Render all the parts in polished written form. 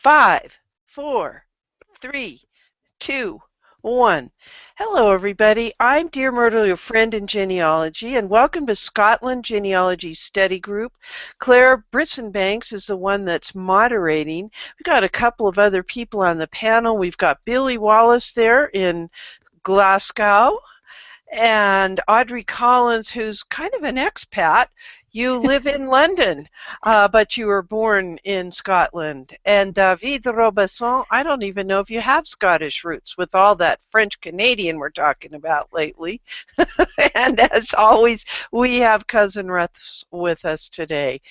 5, 4, 3, 2, 1. Hello, everybody. I'm Dear Myrtle, your friend in genealogy, and welcome to Scotland Genealogy Study Group. Claire Brisson-Banks is the one that's moderating. We've got a couple of other people on the panel. We've got Billy Wallace there in Glasgow, and Audrey Collins, who's kind of an expat. You live in London, but you were born in Scotland. And David Robesson, I don't even know if you have Scottish roots with all that French-Canadian we're talking about lately. And as always, we have Cousin Russ with us today.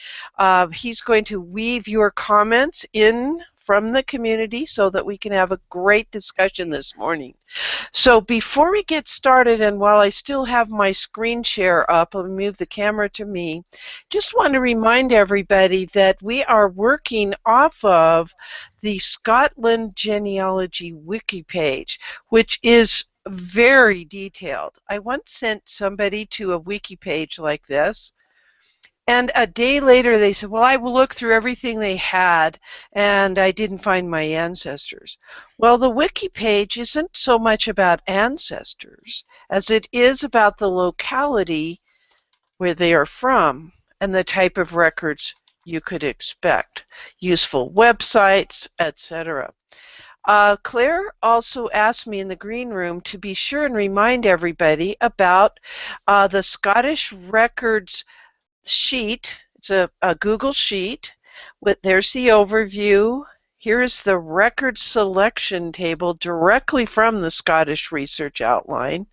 He's going to weave your comments in from the community so that we can have a great discussion this morning. So before we get started, and while I still have my screen share up, I'll move the camera to me, just want to remind everybody that we are working off of the Scotland Genealogy wiki page, which is very detailed. I once sent somebody to a wiki page like this, and a day later they said, well, I will look through everything they had, and I didn't find my ancestors. Well, the wiki page isn't so much about ancestors as it is about the locality where they are from and the type of records you could expect, useful websites, etc. Claire also asked me in the green room to be sure and remind everybody about the Scottish Records sheet. It's a Google sheet. There's the overview. Here is the record selection table directly from the Scottish Research Outline.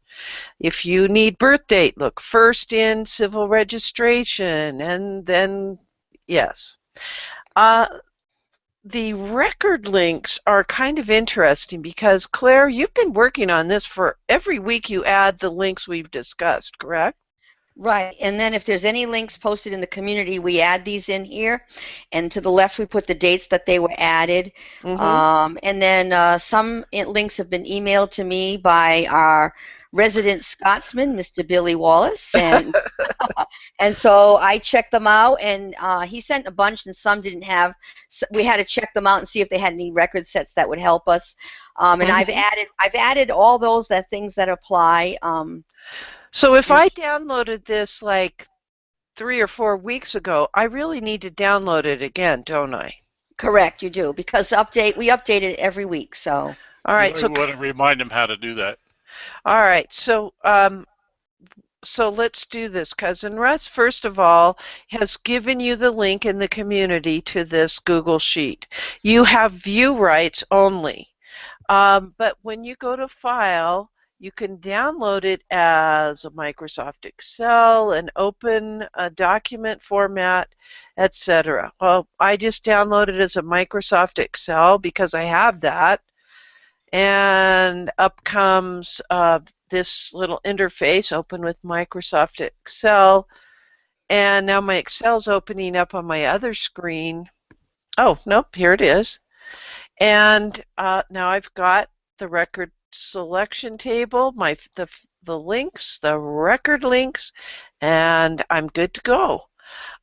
If you need birth date, look first in civil registration, and then, yes. The record links are kind of interesting because, Claire, you've been working on this for every week. You add the links we've discussed, correct? Right, and then if there's any links posted in the community, we add these in here, and to the left we put the dates that they were added. And then some links have been emailed to me by our resident Scotsman, Mr. Billy Wallace, and and so I checked them out, and he sent a bunch, and some didn't have. So we had to check them out and see if they had any record sets that would help us. And I've added all those things that apply. So if I downloaded this like 3 or 4 weeks ago, I really need to download it again, don't I? Correct, you do, because we update it every week. So. All right. So want to remind them how to do that. All right. So so let's do this. Cousin Russ, first of all, has given you the link in the community to this Google Sheet. You have view rights only, but when you go to File, you can download it as a Microsoft Excel, an open document format, etc. Well, I just downloaded it as a Microsoft Excel because I have that. And up comes this little interface, open with Microsoft Excel. And now my Excel's opening up on my other screen. Oh, nope, here it is. And now I've got the record selection table, the links, the record links, and I'm good to go.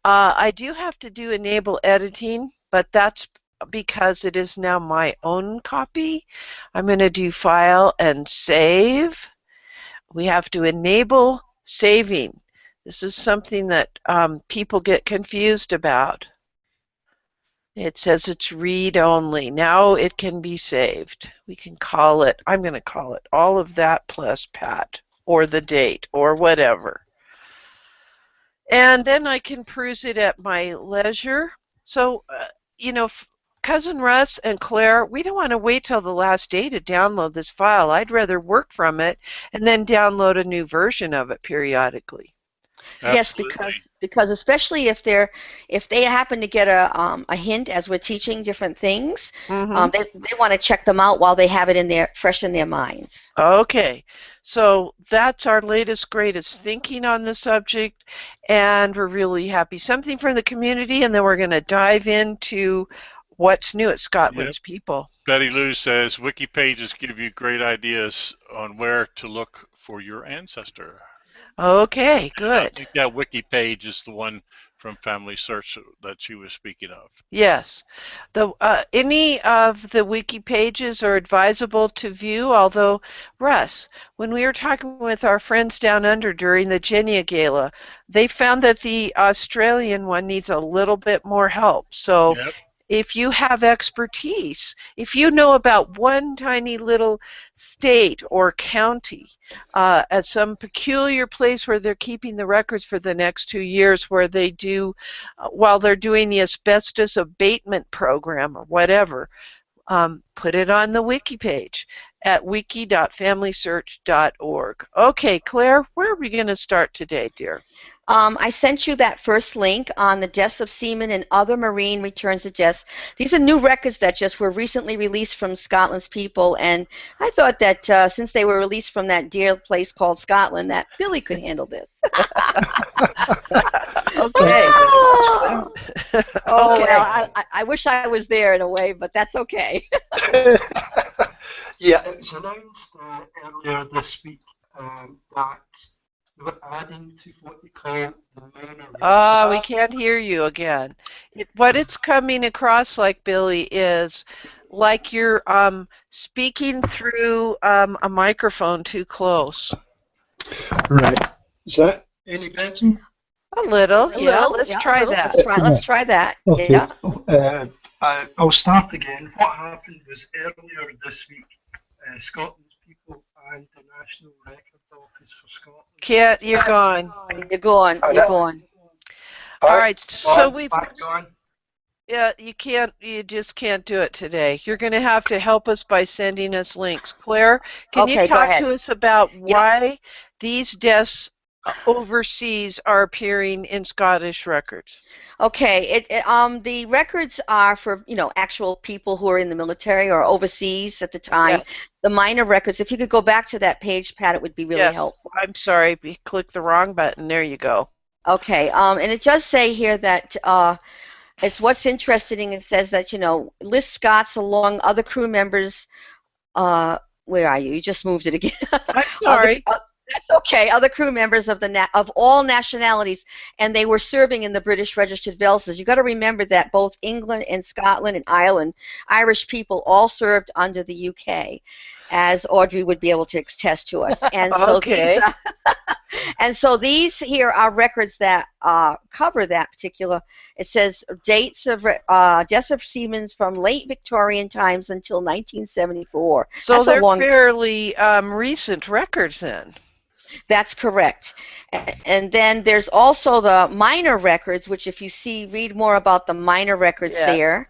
I do have to do enable editing, but that's because it is now my own copy. I'm going to do File and Save. We have to enable saving. This is something that people get confused about. It says it's read only. Now it can be saved. We can call it, I'm going to call it all of that plus Pat, or the date, or whatever. And then I can peruse it at my leisure. So, you know, Cousin Russ and Claire, we don't want to wait till the last day to download this file. I'd rather work from it and then download a new version of it periodically. Absolutely. Yes, because especially if they happen to get a hint as we're teaching different things, they want to check them out while they have it fresh in their minds. Okay, so that's our latest greatest thinking on the subject, and we're really happy. Something from the community, and then we're going to dive into what's new at Scotland's people. Betty Lou says wiki pages give you great ideas on where to look for your ancestor. Okay, good. I think that wiki page is the one from Family Search that she was speaking of. Yes. Any of the wiki pages are advisable to view, although, Russ, when we were talking with our friends down under during the Genia Gala, they found that the Australian one needs a little bit more help. So Yep. if you have expertise, if you know about one tiny little state or county at some peculiar place where they're keeping the records for the next 2 years, where they do, while they're doing the asbestos abatement program or whatever, put it on the wiki page at wiki.familysearch.org. Okay, Claire, where are we going to start today, dear? I sent you that first link on the deaths of seamen and other marine returns of deaths. These are new records that just were recently released from Scotland's people, and I thought that since they were released from that dear place called Scotland, that Billy could handle this. Okay. Oh, Okay. well, I wish I was there in a way, but that's okay. Yeah, it was announced earlier this week that they were adding to what they call the minor We can't hear you again. What it's coming across like, Billy, is like you're speaking through a microphone too close. Right. Is that any better? A little, A yeah. little, Let's yeah, a try little. that. Let's try that. Okay. Yeah. I'll start again. What happened was earlier this week, Scotland's People and the National Record Office for Scotland. Can't, you're gone. You're going. You're going. All right, so we've. Back on. Yeah, you just can't do it today. You're going to have to help us by sending us links. Claire, can you Okay, go talk ahead. to us about why these deaths overseas are appearing in Scottish records? Okay, the records are for, actual people who are in the military or overseas at the time. Yes. The minor records, if you could go back to that page, Pat, it would be really Yes. helpful. I'm sorry, we clicked the wrong button. There you go. Okay, and it does say here that it's what's interesting. It says that, lists Scots along other crew members. Where are you? You just moved it again. I'm sorry. That's okay. Other crew members of all nationalities, and they were serving in the British registered vessels. You got to remember that both England and Scotland and Ireland, Irish people all served under the UK, as Audrey would be able to attest to us. And so Okay. these here are records that cover that particular. It says dates of deaths of seamen from late Victorian times until 1974. So they're fairly recent records then. That's correct. And then there's also the minor records, which if you read more about the minor records there.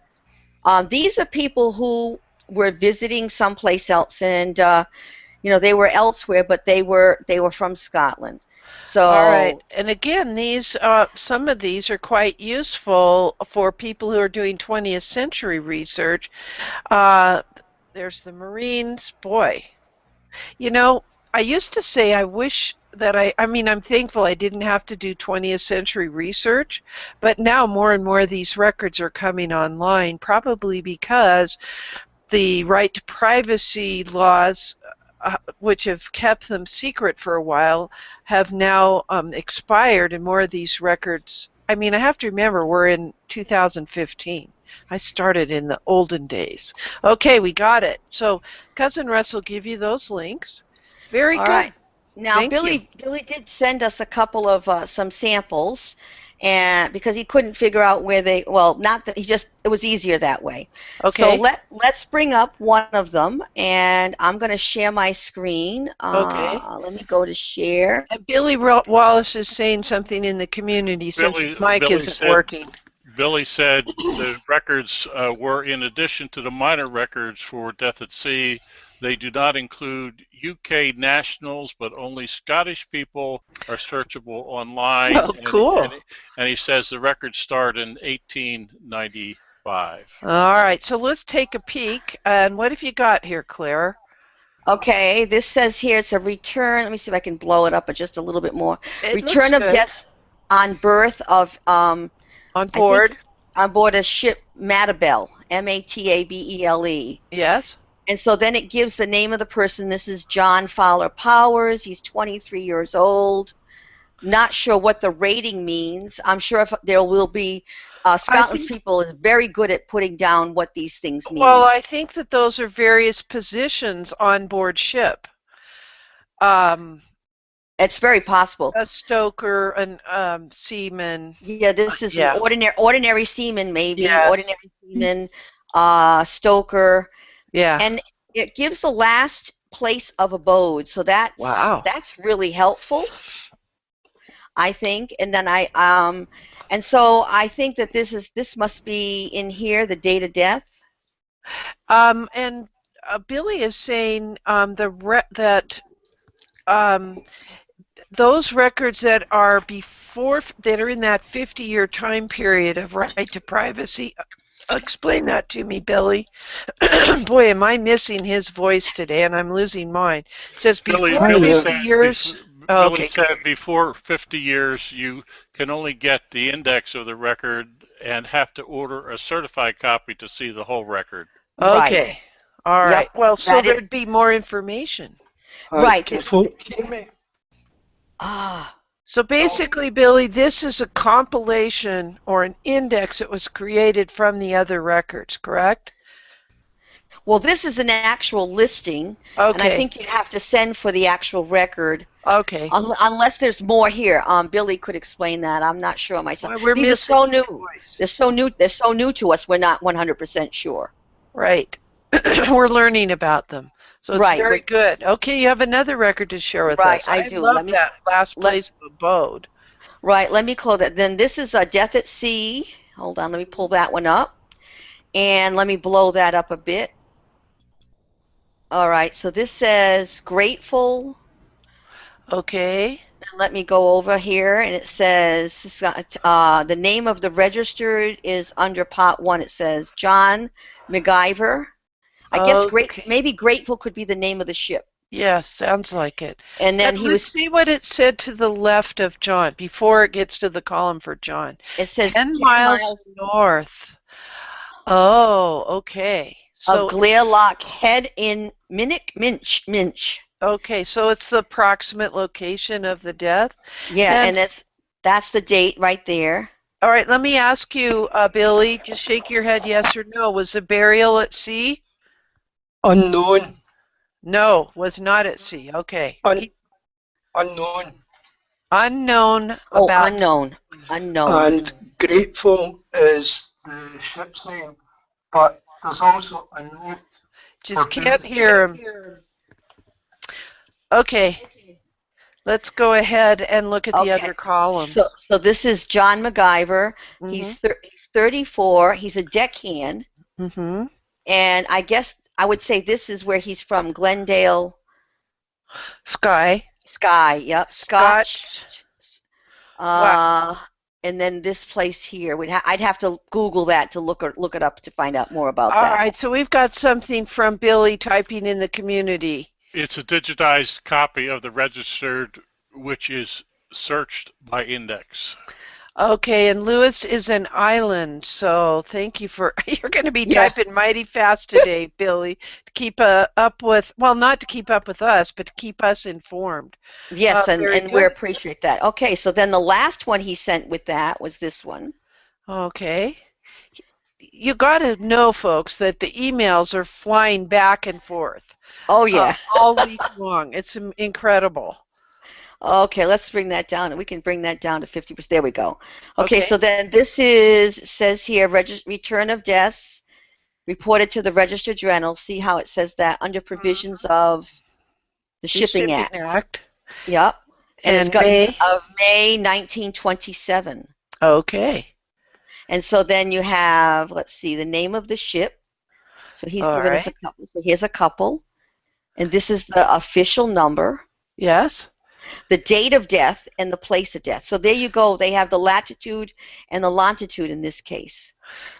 These are people who were visiting someplace else, and they were elsewhere, but they were from Scotland. So all right, and again, these some of these are quite useful for people who are doing 20th century research. There's the Marines. Boy, I used to say I wish that I'm thankful I didn't have to do 20th century research, but now more and more of these records are coming online, probably because the right to privacy laws, which have kept them secret for a while, have now expired, and more of these records, I have to remember we're in 2015. I started in the olden days. Okay, we got it. So Cousin Russ will give you those links. Very good. Right. Now, Billy did send us a couple of some samples, and because he couldn't figure out where they. Well, not that it was easier that way. Okay. So let's bring up one of them, and I'm going to share my screen. Okay. Let me go to share. And Billy Wallace is saying something in the community since his mic isn't working. Billy said the records were in addition to the minor records for death at sea. They do not include UK nationals, but only Scottish people are searchable online. Oh, cool. And he says the records start in 1895. All right, so let's take a peek. And what have you got here, Claire? Okay, this says here it's a return. Let me see if I can blow it up just a little bit more. Return of deaths on berth of on board a ship Matabele, Matabele. Yes. And so then it gives the name of the person. This is John Fowler Powers. He's 23 years old. Not sure what the rating means. I'm sure if there will be, Scotland's people is very good at putting down what these things mean. Well, I think that those are various positions on board ship. It's very possible. A stoker, an seaman. Yeah, this is an ordinary seaman, maybe. Yes. Ordinary seaman, stoker. Yeah. And it gives the last place of abode, so that's really helpful, I think. And then and so I think that this must be in here, the date of death. And Billy is saying that those records that are that are in that 50-year time period of right to privacy. Explain that to me, Billy. Boy, am I missing his voice today, and I'm losing mine. It says before 50 years. Billy said before 50 years, you can only get the index of the record and have to order a certified copy to see the whole record. Okay. Right. All right. Yep. Well, so there'd be more information. Right. So basically, Billy, this is a compilation or an index that was created from the other records, correct? Well, this is an actual listing, okay. And I think you'd have to send for the actual record. Okay. Unless there's more here. Billy could explain that. I'm not sure myself. Well, These are so new. They're so new. They're so new to us. We're not 100% sure. Right. We're learning about them. So it's very good. Okay, you have another record to share with us. Right, I do. Love that last place of abode. Right, let me close that. Then this is a death at sea. Hold on, let me pull that one up. And let me blow that up a bit. All right, so this says grateful. Okay. And let me go over here, and it says the name of the registered is under Part 1. It says John MacGyver. I guess maybe Grateful could be the name of the ship. Yes, sounds like it. And then let's see what it said to the left of John before it gets to the column for John. It says 10 miles north. Oh, okay. So Gleirloch Head in Minch. Okay, so it's the approximate location of the death. Yeah, and that's the date right there. All right, let me ask you, Billy, just shake your head yes or no. Was the burial at sea? Unknown. No, was not at sea. Okay. Unknown. Unknown. Unknown. And Grateful is the ship's name, but there's also a note. Just can't hear him. Okay. Let's go ahead and look at the other column. So this is John MacGyver. Mm-hmm. He's 34. He's a deckhand. Mm-hmm. And I guess I would say this is where he's from, Glendale. Skye, yep. Scotch. Wow. And then this place here, I'd have to Google that to look it up to find out more about that. All right, so we've got something from Billy typing in the community. It's a digitized copy of the registered, which is searched by index. Okay, and Lewis is an island, so thank you for, you're going to be typing mighty fast today, Billy, to keep up with, well, not to keep up with us, but to keep us informed. Yes, and we appreciate that. Okay, so then the last one he sent with that was this one. Okay. You got to know, folks, that the emails are flying back and forth. Oh, yeah. All week long. It's incredible. Okay, let's bring that down, and we can bring that down to 50%. There we go. Okay, so then this says here, return of deaths reported to the Register Journal. See how it says that under provisions of the Shipping Act. Yep. And it's got of May 1927. Okay. And so then you have, let's see, the name of the ship. So he's given us a couple. So here's a couple. And this is the official number. Yes. The date of death and the place of death. So there you go. They have the latitude and the longitude in this case.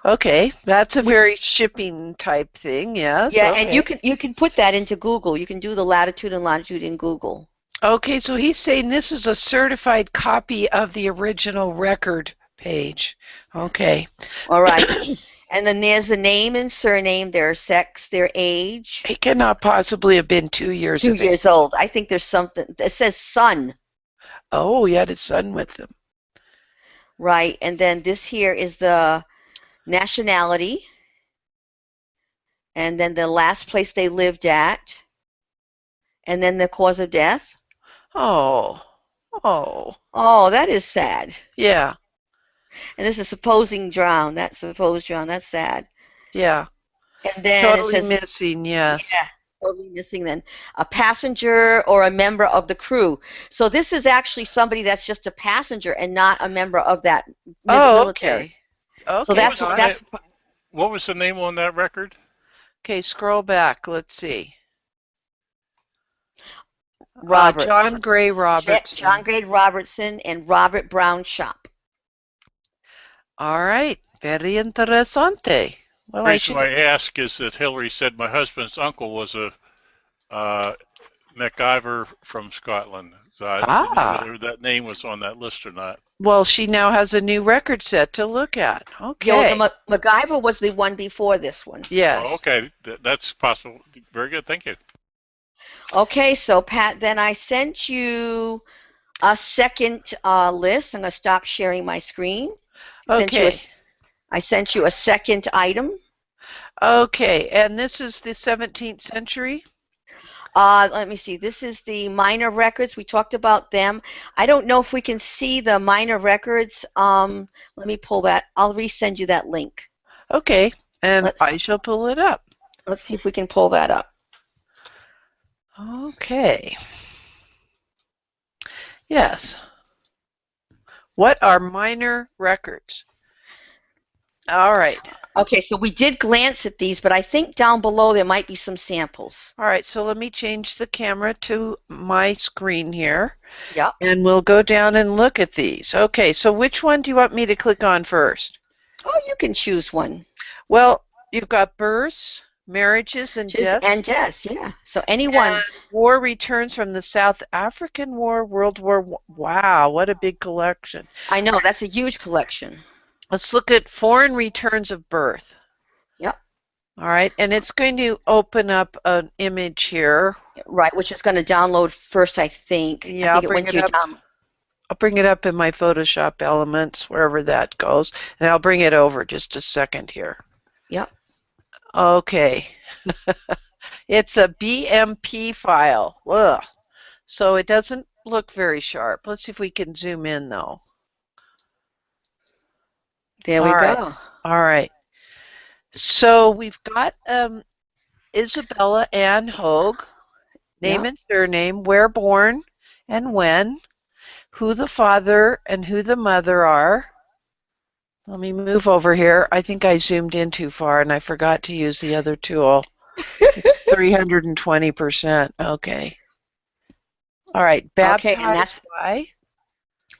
Okay, that's a very shipping type thing, yes. Yeah, and you can put that into Google. You can do the latitude and longitude in Google. Okay, so he's saying this is a certified copy of the original record page. Okay. All right. And then there's the name and surname, their sex, their age. He cannot possibly have been 2 years old. 2 years old. I think there's something. It says son. Oh, he had his son with him. Right, and then this here is the nationality, and then the last place they lived at, and then the cause of death. Oh. Oh. Oh, that is sad. Yeah. And this is supposing drown. That's supposed drown. That's sad. Yeah. And then it Totally says, missing, yes. yeah, totally missing then. A passenger or a member of the crew. So this is actually somebody that's just a passenger and not a member of that military. Okay. So that's what was the name on that record? Okay, scroll back. Let's see. Roberts. John Gray Robertson. John Gray Robertson and Robert Brown Shop. All right. Very interesante. Well, The reason I ask is that Hillary said my husband's uncle was a MacIver from Scotland. So I didn't know whether that name was on that list or not. Well, she now has a new record set to look at. Okay. Yeah, well, the MacIver was the one before this one. Yes. Oh, okay, that's possible. Very good, thank you. Okay, so Pat, then I sent you a second list. I'm going to stop sharing my screen. Okay. I sent you a second item. Okay, and this is the 17th century? Let me see. This is the minor records. We talked about them. I don't know if we can see the minor records. Let me pull that. I'll resend you that link. Okay, and I shall pull it up. Let's see if we can pull that up. Okay. Yes. What are minor records? All right. Okay, so we did glance at these, but I think down below there might be some samples. All right, so let me change the camera to my screen here. Yep. And we'll go down and look at these. Okay, so which one do you want me to click on first? Oh, you can choose one. Well, you've got births, marriages, and deaths. And deaths, yeah. So anyone. And war returns from the South African War, World War I. Wow, what a big collection. I know, that's a huge collection. Let's look at foreign returns of birth. Yep. All right, and it's going to open up an image here. Right, which is going to download first, I think. Yeah, I think it went to your download. I'll bring it up in my Photoshop elements, wherever that goes, and I'll bring it over just a second here. Yep. Okay. It's a BMP file. Ugh. So it doesn't look very sharp. Let's see if we can zoom in, though. There we go. All right. So we've got Isabella Ann Hogue, name and surname, where born and when, who the father and who the mother are. Let me move over here. I think I zoomed in too far and I forgot to use the other tool. It's 320%. Okay. All right. Baptized and that's by?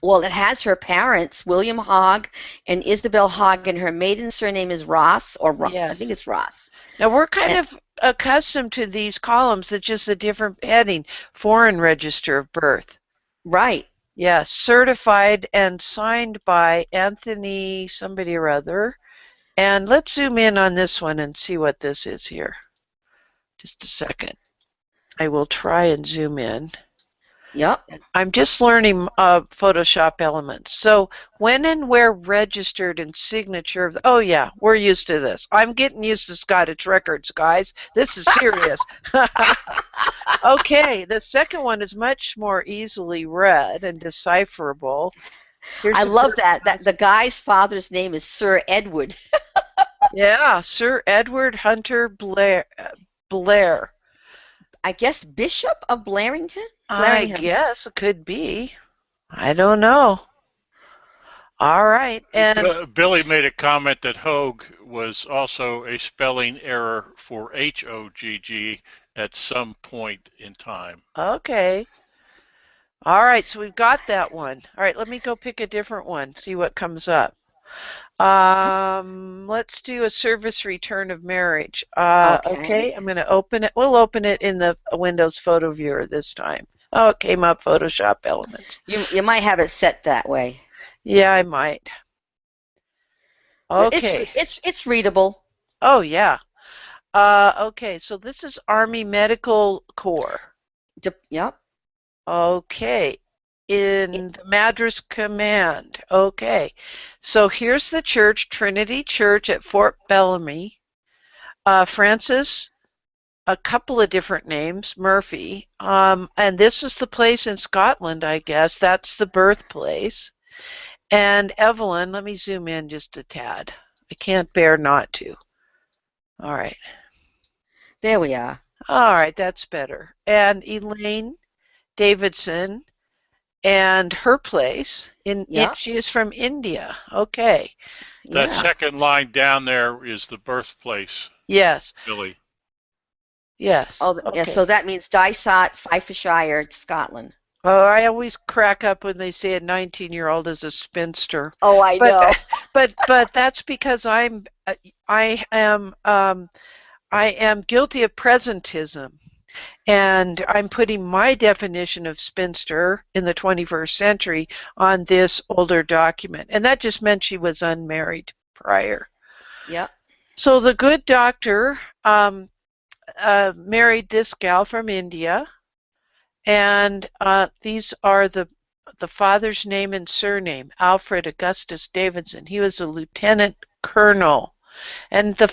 Well, it has her parents, William Hogg and Isabel Hogg, and her maiden surname is Ross, or Ross. Yes. I think it's Ross. Now, we're kind of accustomed to these columns. It's just a different heading, foreign register of birth. Right. Yes, certified and signed by Anthony somebody or other. And let's zoom in on this one and see what this is here. Just a second. I will try and zoom in. Yep. I'm just learning Photoshop elements. So when and where registered and signature of, oh yeah, we're used to this. I'm getting used to Scottish records, guys. This is serious. Okay, the second one is much more easily read and decipherable. I love that the guy's father's name is Sir Edward. Yeah, Sir Edward Hunter Blair. I guess Bishop of Blarington? I guess it could be. I don't know. All right. And Billy made a comment that Hogue was also a spelling error for H-O-G-G at some point in time. Okay. All right, so we've got that one. All right, let me go pick a different one, see what comes up. Let's do a service return of marriage. Okay, I'm going to open it. We'll open it in the Windows Photo Viewer this time. Oh, it came up Photoshop Elements. You might have it set that way. Yeah, I might. Okay. It's readable. Oh, yeah. Okay, so this is Army Medical Corps. Yep. Okay. in the Madras Command. Okay. So here's the church, Trinity Church at Fort Bellamy. Francis, a couple of different names, Murphy. And this is the place in Scotland, I guess. That's the birthplace. And Evelyn, let me zoom in just a tad. I can't bear not to. All right. There we are. All right, that's better. And Elaine Davidson and her place she is from India. Okay. That second line down there is the birthplace. Yes. Billy. Yes. Oh, okay. Yeah. So that means Dysart, Fife-shire, Scotland. Oh, I always crack up when they say a 19-year-old is a spinster. Oh, I know. But that's because I am guilty of presentism. And I'm putting my definition of spinster in the 21st century on this older document. And that just meant she was unmarried prior. Yep. So the good doctor married this gal from India. And these are the father's name and surname, Alfred Augustus Davidson. He was a lieutenant colonel. And the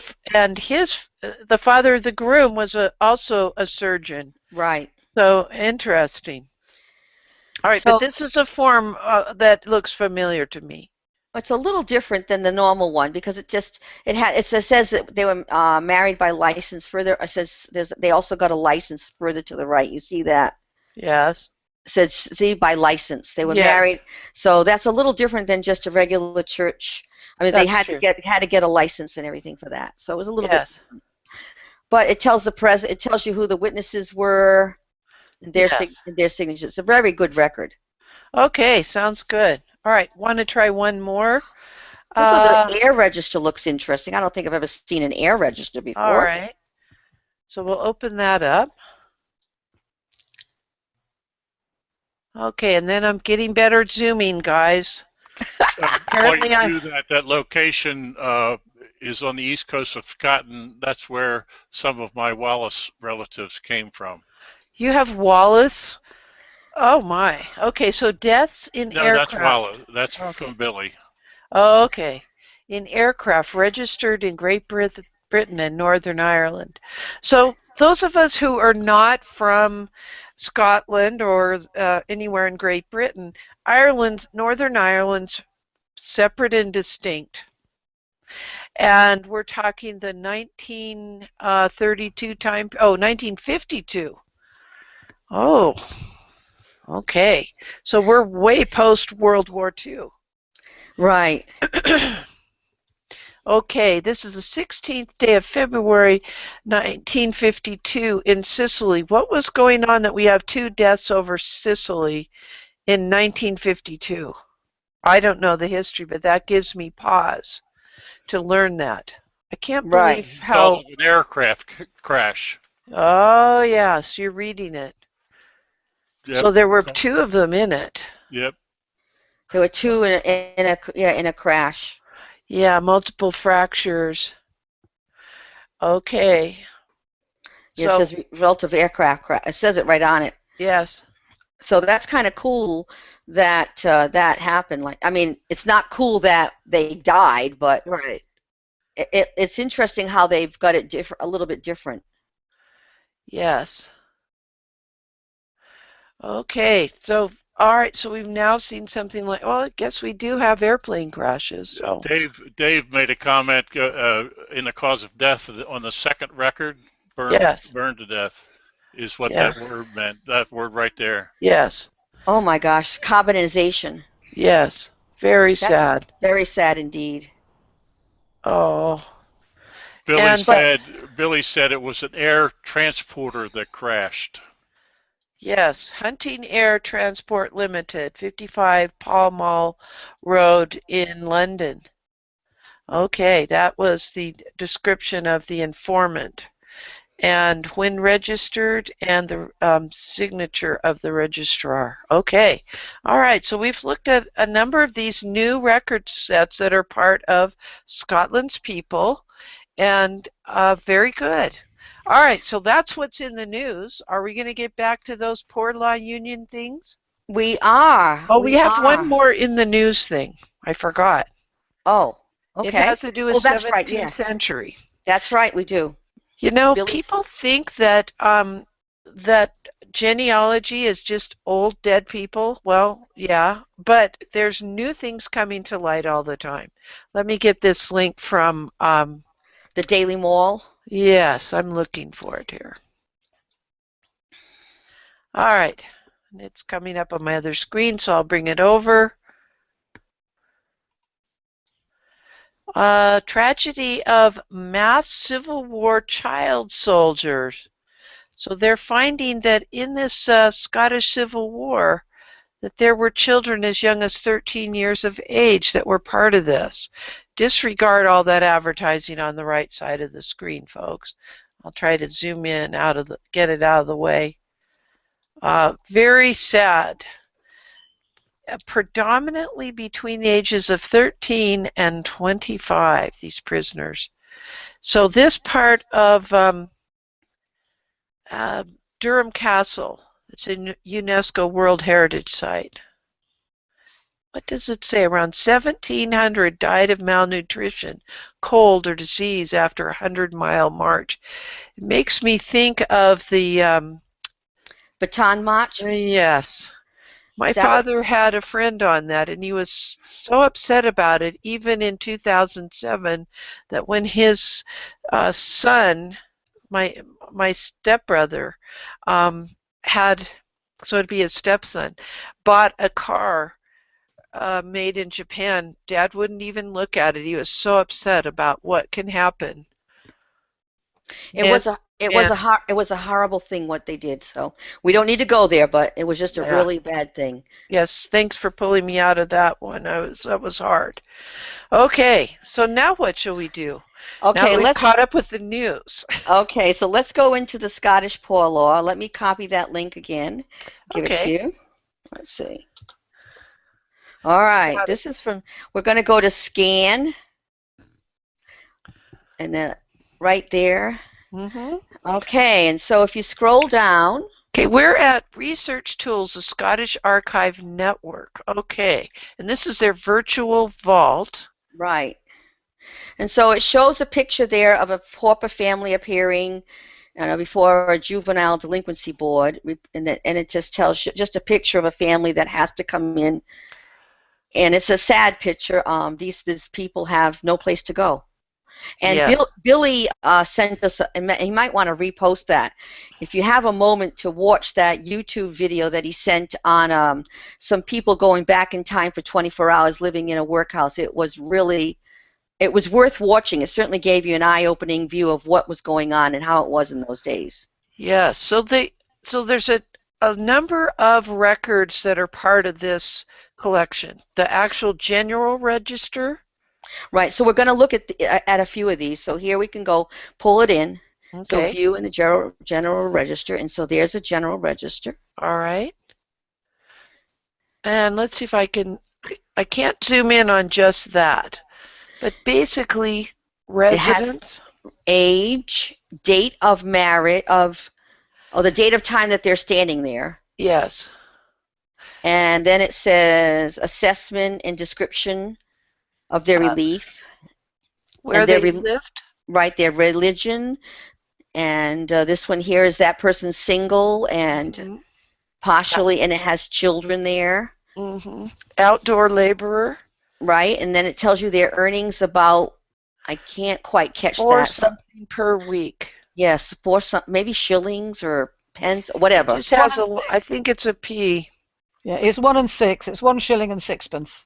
father of the groom was also a surgeon. Right. So interesting. All right, but this is a form that looks familiar to me. It's a little different than the normal one because it says that they were married by license. Further, it says they also got a license further to the right. You see that? Yes. It says see by license. They were married, so that's a little different than just a regular church. I mean, they had to get a license and everything for that. So it was a little bit. But it tells it tells you who the witnesses were, and their signatures. It's a very good record. Okay, sounds good. All right, want to try one more? Also, the air register looks interesting. I don't think I've ever seen an air register before. All right. So we'll open that up. Okay, and then I'm getting better at zooming, guys. Apparently, that location is on the east coast of Scotland. That's where some of my Wallace relatives came from. You have Wallace? Oh my. Okay, so deaths in aircraft. No, that's Wallace. That's from Billy. Oh, okay. In aircraft registered in Great Britain and Northern Ireland. So those of us who are not from Scotland or anywhere in Great Britain, Northern Ireland's separate and distinct. And we're talking the 1952. Oh, okay. So we're way post World War II. Right. Okay, this is the 16th day of February, 1952 in Sicily. What was going on that we have 2 deaths over Sicily in 1952? I don't know the history, but that gives me pause to learn that. I can't believe how... An aircraft crash. Oh, yes, you're reading it. Yep. So there were 2 of them in it. Yep. There were 2 in a crash. Yeah, multiple fractures. Okay. Yeah, it says result of aircraft crash. It says it right on it. Yes. So that's kind of cool that that happened. Like, I mean, it's not cool that they died, but right. It's interesting how they've got it a little bit different. Yes. Okay, so all right, so we've now seen something like, well, I guess we do have airplane crashes. So. Dave made a comment in the cause of death on the second record, burned to death, is what that word meant, that word right there. Yes. Oh my gosh, carbonization. Yes, very sad. Very sad indeed. Oh. Billy said it was an air transporter that crashed. Yes, Hunting Air Transport Limited, 55 Pall Mall Road in London. Okay, that was the description of the informant. And when registered and the signature of the registrar. Okay, all right, so we've looked at a number of these new record sets that are part of Scotland's people, and very good. All right, so that's what's in the news. Are we going to get back to those poor law union things? We are. Oh, we have one more in the news thing. I forgot. Oh, okay. It has to do with that's 17th right, yeah. century. That's right, we do. You know, Billy's... people think that that genealogy is just old dead people. Well, yeah, but there's new things coming to light all the time. Let me get this link from the Daily Mall. Yes, I'm looking for it here. All right, it's coming up on my other screen, so I'll bring it over. Tragedy of mass Civil War child soldiers. So they're finding that in this Scottish Civil War, that there were children as young as 13 years of age that were part of this. Disregard all that advertising on the right side of the screen, folks. I'll try to zoom in get it out of the way. Very sad. Predominantly between the ages of 13 and 25, these prisoners. So this part of Durham Castle, it's a UNESCO World Heritage Site. What does it say? Around 1,700 died of malnutrition, cold, or disease after a 100-mile march. It makes me think of the Baton March? Yes. My father had a friend on that, and he was so upset about it, even in 2007, that when his son, my stepbrother, had, so it'd be his stepson, bought a car made in Japan, Dad wouldn't even look at it. He was so upset about what can happen. It was a horrible thing what they did. So we don't need to go there, but it was just a really bad thing. Yes, thanks for pulling me out of that one. That was hard. Okay, so now what shall we do? Okay, let's caught up with the news. Okay, so let's go into the Scottish Poor Law. Let me copy that link again. Give it to you. Let's see. All right, this is from, we're going to go to scan, and then right there. Mm-hmm. Okay, and so if you scroll down. Okay, we're at Research Tools, the Scottish Archive Network. Okay, and this is their virtual vault. Right. And so it shows a picture there of a pauper family appearing before a juvenile delinquency board, and it just tells you just a picture of a family that has to come in. And it's a sad picture. These people have no place to go. And yes. Billy sent us, and he might want to repost that. If you have a moment to watch that YouTube video that he sent on some people going back in time for 24 hours living in a workhouse, it was worth watching. It certainly gave you an eye-opening view of what was going on and how it was in those days. Yeah, so there's a number of records that are part of this collection. The actual general register. Right, so we're going to look at a few of these. So here we can go pull it in. Okay. So view in the general register, and so there's a general register. All right. And let's see if I can't zoom in on just that. But basically, residence, age, date of marriage, the date of time that they're standing there. Yes. And then it says assessment and description of their relief. Where they lived. Right, their religion. And this one here is that person's single and partially, and it has children there. Mm-hmm. Outdoor laborer. Right, and then it tells you their earnings about, I can't quite catch that. Something per week. Yes, maybe shillings or pence, whatever. It just has I think it's a P. Yeah, it's 1 and 6. It's 1 shilling and 6pence.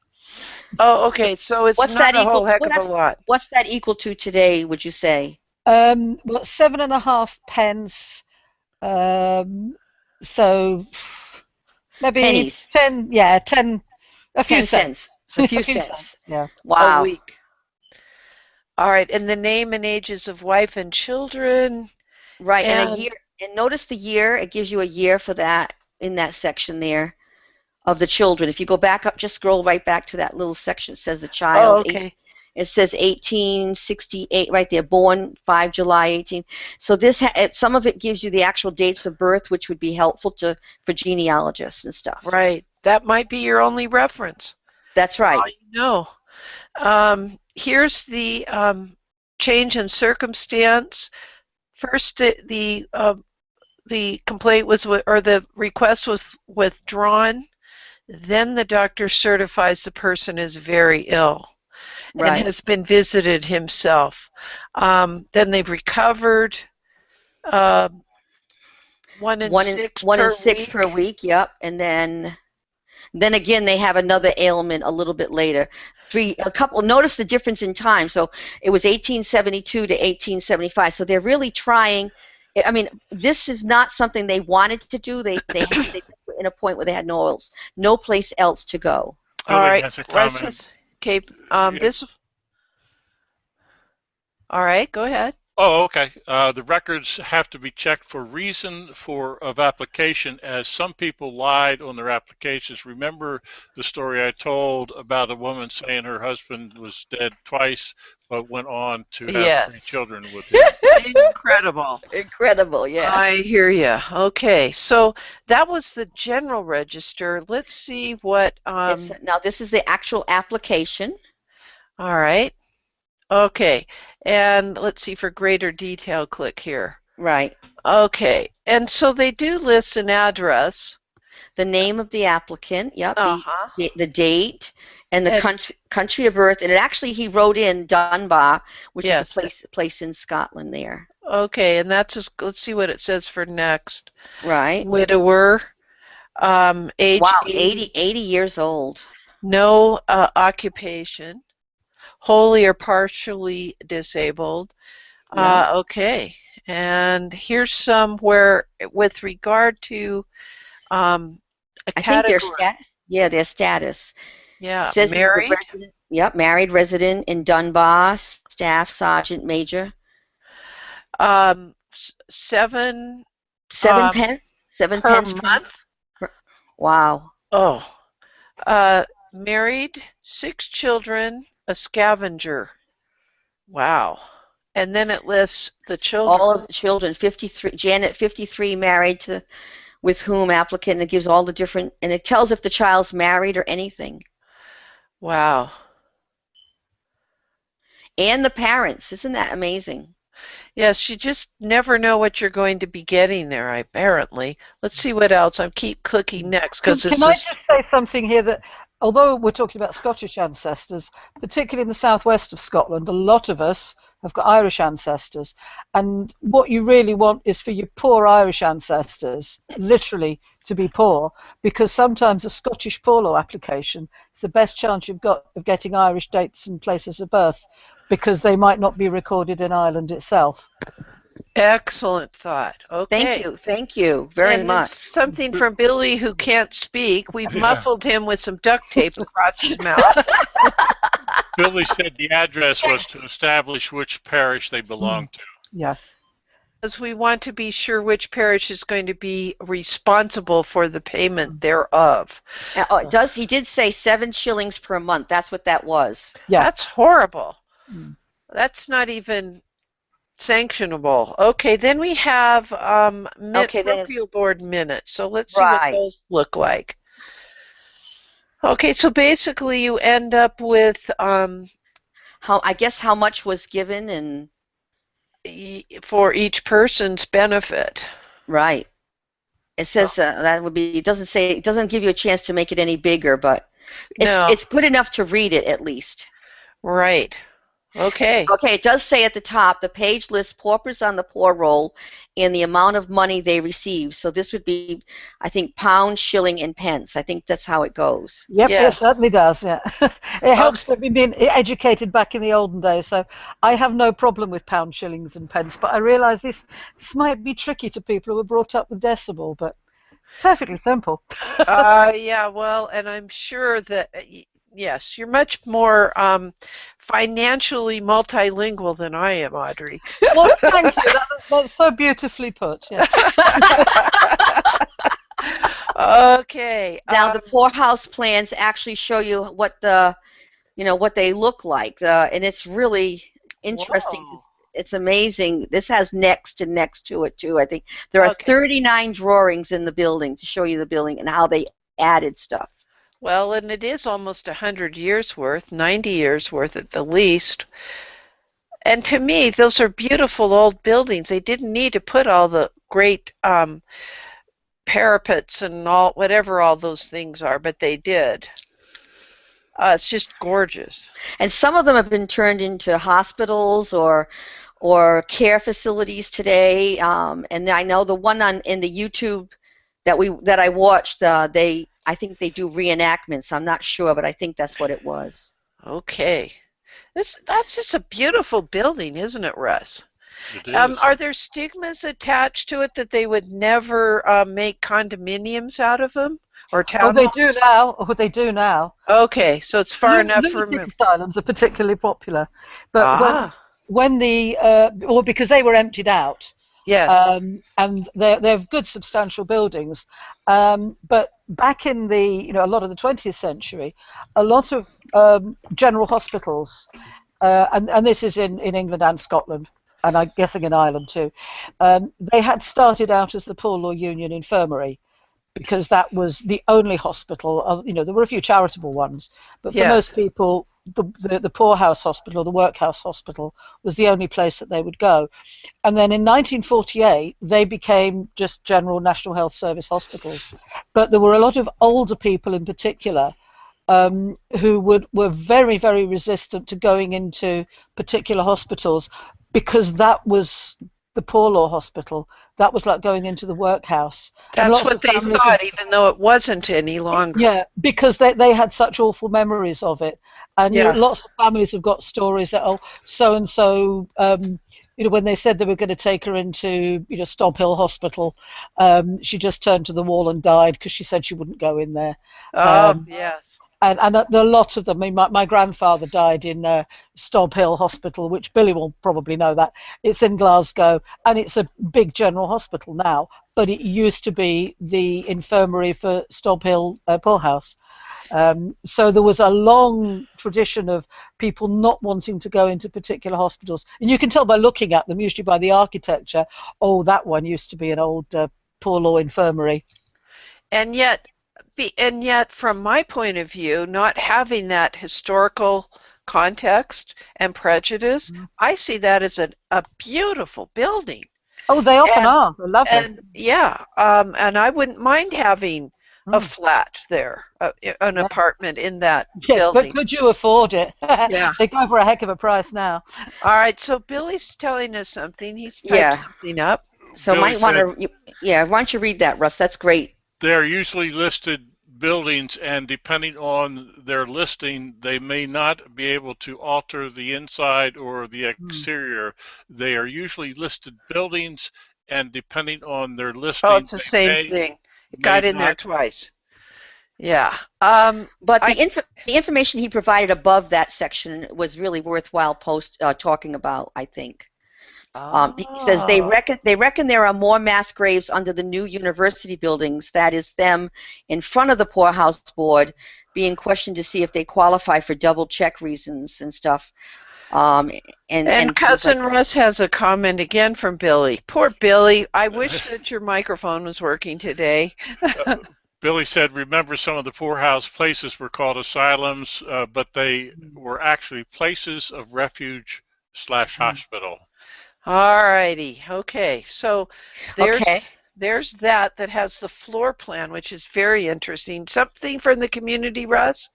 Oh, okay. So it's not a whole heck of a lot. What's that equal to today, would you say? Well, 7.5 pence. So maybe pennies. 10. Yeah, 10. A few 10 cents. A few cents. Yeah. Wow. A week. All right, and the name and ages of wife and children. Right, and a year. And notice the year. It gives you a year for that in that section there of the children. If you go back up, just scroll right back to that little section. It says the child. Oh, okay. It says 1868 right there, born 5 July 18. So some of it gives you the actual dates of birth, which would be helpful for genealogists and stuff. Right. that might be your only reference. That's right. No. Here's the change in circumstance. First, the complaint was, or the request was withdrawn. Then the doctor certifies the person is very ill and has been visited himself. Then they've recovered. 1 in 6 per week. Yep, and then again they have another ailment a little bit later. Notice the difference in time. So it was 1872 to 1875. So they're really trying. I mean, this is not something they wanted to do. They were in a point where they had no place else to go. All right. Okay. This. All right. Go ahead. Oh, okay. The records have to be checked for reason of application, as some people lied on their applications. Remember the story I told about a woman saying her husband was dead twice, but went on to have 3 children with him. Incredible. Incredible, yeah. I hear you. Okay, so that was the general register. Let's see what. Now this is the actual application. All right. Okay, and let's see, for greater detail, click here. Right. Okay, and so they do list an address. The name of the applicant, yep, the date, and the country of birth. And he wrote in Dunbar, which is a place in Scotland there. Okay, and that's just, let's see what it says for next. Right. Widower, age 80 years old. No occupation. Wholly or partially disabled. Okay, and here's some where, with regard to a category. Their status. Yeah, it says married. Married resident in Dunbar, staff sergeant major. 7 pence. 7 per pence month. Wow. Oh, married, 6 children. A scavenger. Wow. And then it lists the children. All of the children. 53. Janet, 53, married with whom applicant. And it gives all the different, and it tells if the child's married or anything. Wow. And the parents. Isn't that amazing? Yes, you just never know what you're going to be getting there, apparently. Let's see what else. I keep clicking next. Can I just say something here that, although we're talking about Scottish ancestors, particularly in the southwest of Scotland, a lot of us have got Irish ancestors. And what you really want is for your poor Irish ancestors, literally, to be poor, because sometimes a Scottish Polo application is the best chance you've got of getting Irish dates and places of birth, because they might not be recorded in Ireland itself. Excellent thought. Okay. Thank you very much. Something from Billy, who can't speak. We've muffled him with some duct tape across his mouth. Billy said the address was to establish which parish they belong to. Yes. Because we want to be sure which parish is going to be responsible for the payment thereof. He did say 7 shillings per month. That's what that was. Yeah. That's horrible. That's not even sanctionable. Okay, then we have Brookfield Board minutes. So let's see what those look like. Okay, so basically you end up with how much was given and for each person's benefit. Right. It says that would be. It doesn't give you a chance to make it any bigger, but it's good enough to read it at least. Right. Okay. Okay, it does say at the top, the page lists paupers on the poor roll and the amount of money they receive. So this would be, I think, pound, shilling, and pence. I think that's how it goes. Yep, yes. It certainly does, yeah. It helps with me being educated back in the olden days, so I have no problem with pound, shillings, and pence, but I realise this might be tricky to people who were brought up with decimal, but perfectly simple. Yeah, well, and I'm sure that... Yes, you're much more financially multilingual than I am, Audrey. Well, thank you. That's so beautifully put. Yeah. Okay. Now the poorhouse plans actually show you what what they look like, and it's really interesting. It's amazing. This has next and next to it too. I think there are 39 drawings in the building to show you the building and how they added stuff. Well, and it is almost 100 years worth, 90 years worth at the least. And to me, those are beautiful old buildings. They didn't need to put all the great parapets and all whatever all those things are, but they did. It's just gorgeous. And some of them have been turned into hospitals or care facilities today. And I know the one in the YouTube that I watched, I think they do reenactments. I'm not sure, but I think that's what it was. Okay. That's just a beautiful building, isn't it, Russ? It is. Are there stigmas attached to it that they would never make condominiums out of them or townhomes? Oh, they do now. Oh, they do now. Okay, so it's far enough from lunatic asylums are particularly popular, but when because they were emptied out. Yes. And they're good, substantial buildings. But back in a lot of the 20th century, a lot of general hospitals, and this is in England and Scotland, and I'm guessing in Ireland too, they had started out as the Poor Law Union Infirmary, because that was the only hospital. There were a few charitable ones, but for most people, the poorhouse hospital or the workhouse hospital was the only place that they would go. And then in 1948, they became just general National Health Service hospitals. But there were a lot of older people in particular who were very, very resistant to going into particular hospitals, because that was the poor law hospital. That was like going into the workhouse. That's what they thought, even though it wasn't any longer. Yeah, because they had such awful memories of it. And lots of families have got stories that, so-and-so, when they said they were going to take her into, Stob Hill Hospital, she just turned to the wall and died because she said she wouldn't go in there. Yes. And a lot of them. I mean, my grandfather died in Stob Hill Hospital, which Billy will probably know that. It's in Glasgow, and it's a big general hospital now, but it used to be the infirmary for Stob Hill Poorhouse. So there was a long tradition of people not wanting to go into particular hospitals. And you can tell by looking at them, usually by the architecture, that one used to be an old poor law infirmary. And yet, from my point of view, not having that historical context and prejudice, I see that as a beautiful building. Oh, they often are. They're lovely. And and I wouldn't mind having a flat there, an apartment in that building. But could you afford it? Yeah. They go for a heck of a price now. All right, so Billy's telling us something. He's typed something up. So Billy why don't you read that, Russ? That's great. They're usually listed buildings, and depending on their listing, they may not be able to alter the inside or the exterior. They are usually listed buildings, and depending on their listing, it's the same thing. It got in there twice. Yeah. But the information he provided above that section was really worthwhile talking about, I think. He says they reckon there are more mass graves under the new university buildings, that is them in front of the poorhouse board, being questioned to see if they qualify for double check reasons and stuff. And Cousin Russ has a comment again from Billy. Poor Billy. I wish that your microphone was working today. Billy said, remember, some of the poorhouse places were called asylums, but they were actually places of refuge / hospital. All righty. Okay. So there's that has the floor plan, which is very interesting. Something from the community, Russ?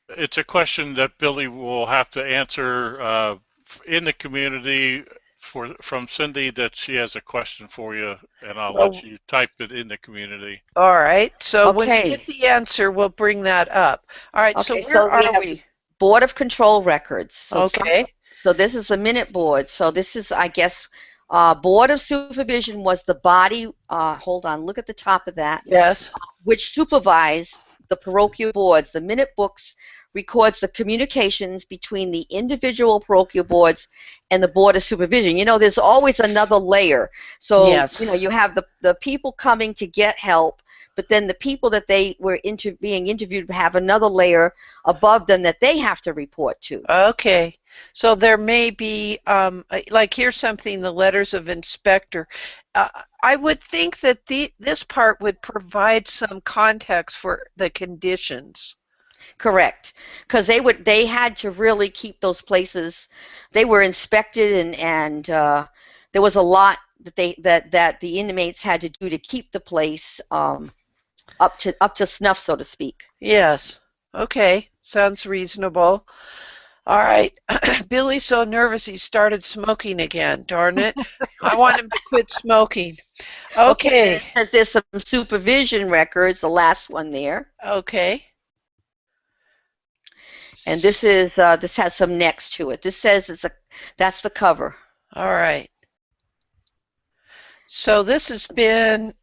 It's a question that Billy will have to answer in the community from Cindy, that she has a question for you, and I'll let you type it in the community. All right. So when we get the answer, we'll bring that up. All right. Okay, so where are we? Board of Control Records. So So this is the minute board. So this is, I guess, Board of Supervision was the body. Hold on, look at the top of that. Yes. Which supervised the parochial boards. The minute books records the communications between the individual parochial boards and the Board of Supervision. There's always another layer. So, you have the people coming to get help, but then the people that they were being interviewed have another layer above them that they have to report to. Okay. So there may be, like here's something, the letters of inspector. I would think that this part would provide some context for the conditions. Correct, because they had to really keep those places. They were inspected, and there was a lot that the inmates had to do to keep the place up to snuff, so to speak. Yes. Okay. Sounds reasonable. All right. Billy's so nervous he started smoking again. Darn it. I want him to quit smoking. Okay. It says there's some supervision records, the last one there. Okay. And this has some next to it. This says that's the cover. All right. So this has been,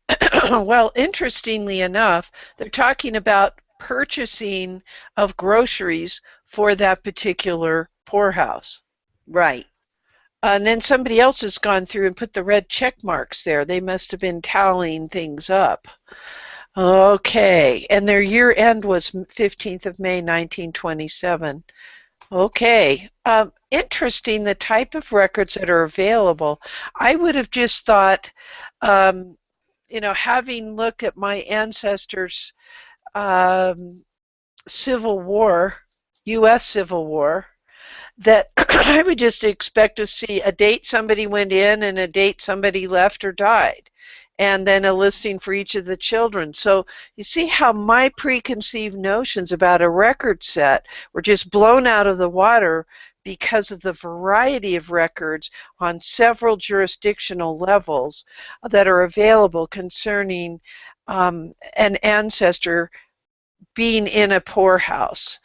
well, interestingly enough, they're talking about purchasing of groceries for that particular poorhouse. Right. And then somebody else has gone through and put the red check marks there. They must have been tallying things up. Okay, and their year end was 15th of May, 1927. Okay, interesting the type of records that are available. I would have just thought, you know, having looked at my ancestors' Civil War, U.S. Civil War, that I would just expect to see a date somebody went in and a date somebody left or died, and then a listing for each of the children. So you see how my preconceived notions about a record set were just blown out of the water because of the variety of records on several jurisdictional levels that are available concerning an ancestor being in a poorhouse.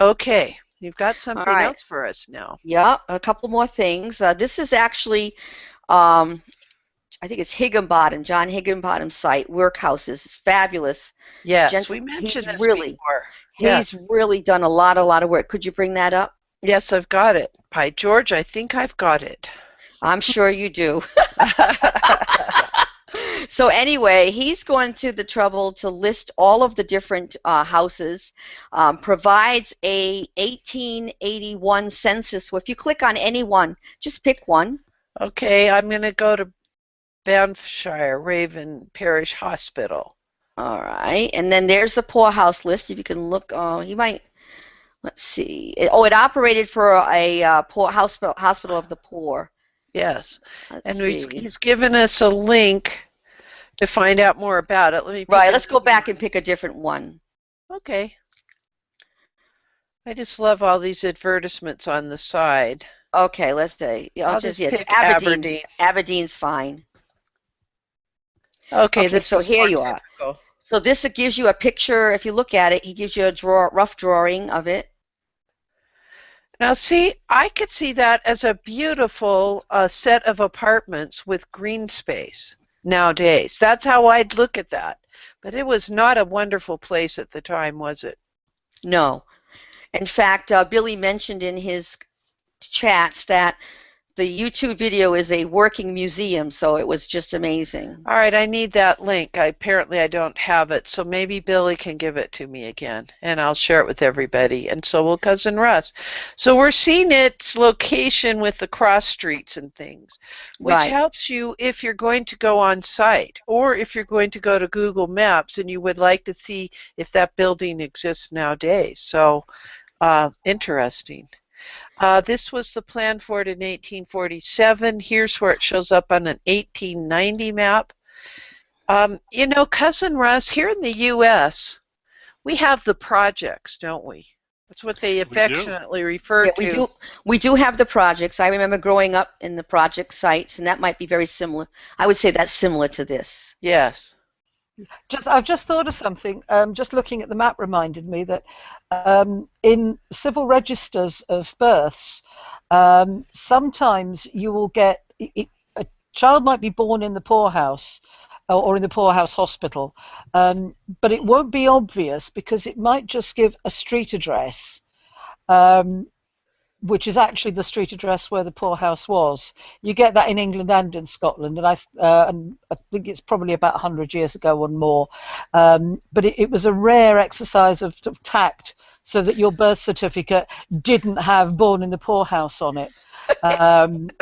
Okay, you've got something else for us now. Yeah, a couple more things. This is actually, I think it's Higginbottom, John Higginbottom's site, Workhouses. It's fabulous. Yes, we mentioned this before. He's really done a lot of work. Could you bring that up? Yes, I've got it. By George, I think I've got it. I'm sure you do. So anyway, he's going to the trouble to list all of the different houses, provides a 1881 census. Well, if you click on any one, just pick one. Okay, I'm going to go to Banffshire Raven Parish Hospital. All right, and then there's the poorhouse list. If you can look, you might, let's see. It operated for a poor hospital of the poor. Yes, and he's given us a link to find out more about it. Let's go back and pick a different one. Okay. I just love all these advertisements on the side. Okay, let's see. I'll just pick Aberdeen. Aberdeen's fine. Okay, so here you are. So this gives you a picture. If you look at it, he gives you a rough drawing of it. Now see, I could see that as a beautiful set of apartments with green space nowadays. That's how I'd look at that. But it was not a wonderful place at the time, was it? No. In fact, Billy mentioned in his chats that the YouTube video is a working museum, so it was just amazing. All right, I need that link. Apparently I don't have it, so maybe Billy can give it to me again, and I'll share it with everybody, and so will Cousin Russ. So we're seeing its location with the cross streets and things, which helps you if you're going to go on site, or if you're going to go to Google Maps and you would like to see if that building exists nowadays. So, interesting. This was the plan for it in 1847. Here's where it shows up on an 1890 map. You know, Cousin Russ, here in the U.S., we have the projects, don't we? That's what they affectionately refer to. We do have the projects. I remember growing up in the project sites, and that might be very similar. I would say that's similar to this. Yes. I've just thought of something. Just looking at the map reminded me that in civil registers of births, sometimes you will get a child might be born in the poorhouse or in the poorhouse hospital, but it won't be obvious because it might just give a street address, which is actually the street address where the poorhouse was. You get that in England and in Scotland, and I think it's probably about 100 years ago or more. But it was a rare exercise of tact so that your birth certificate didn't have born in the poorhouse on it. And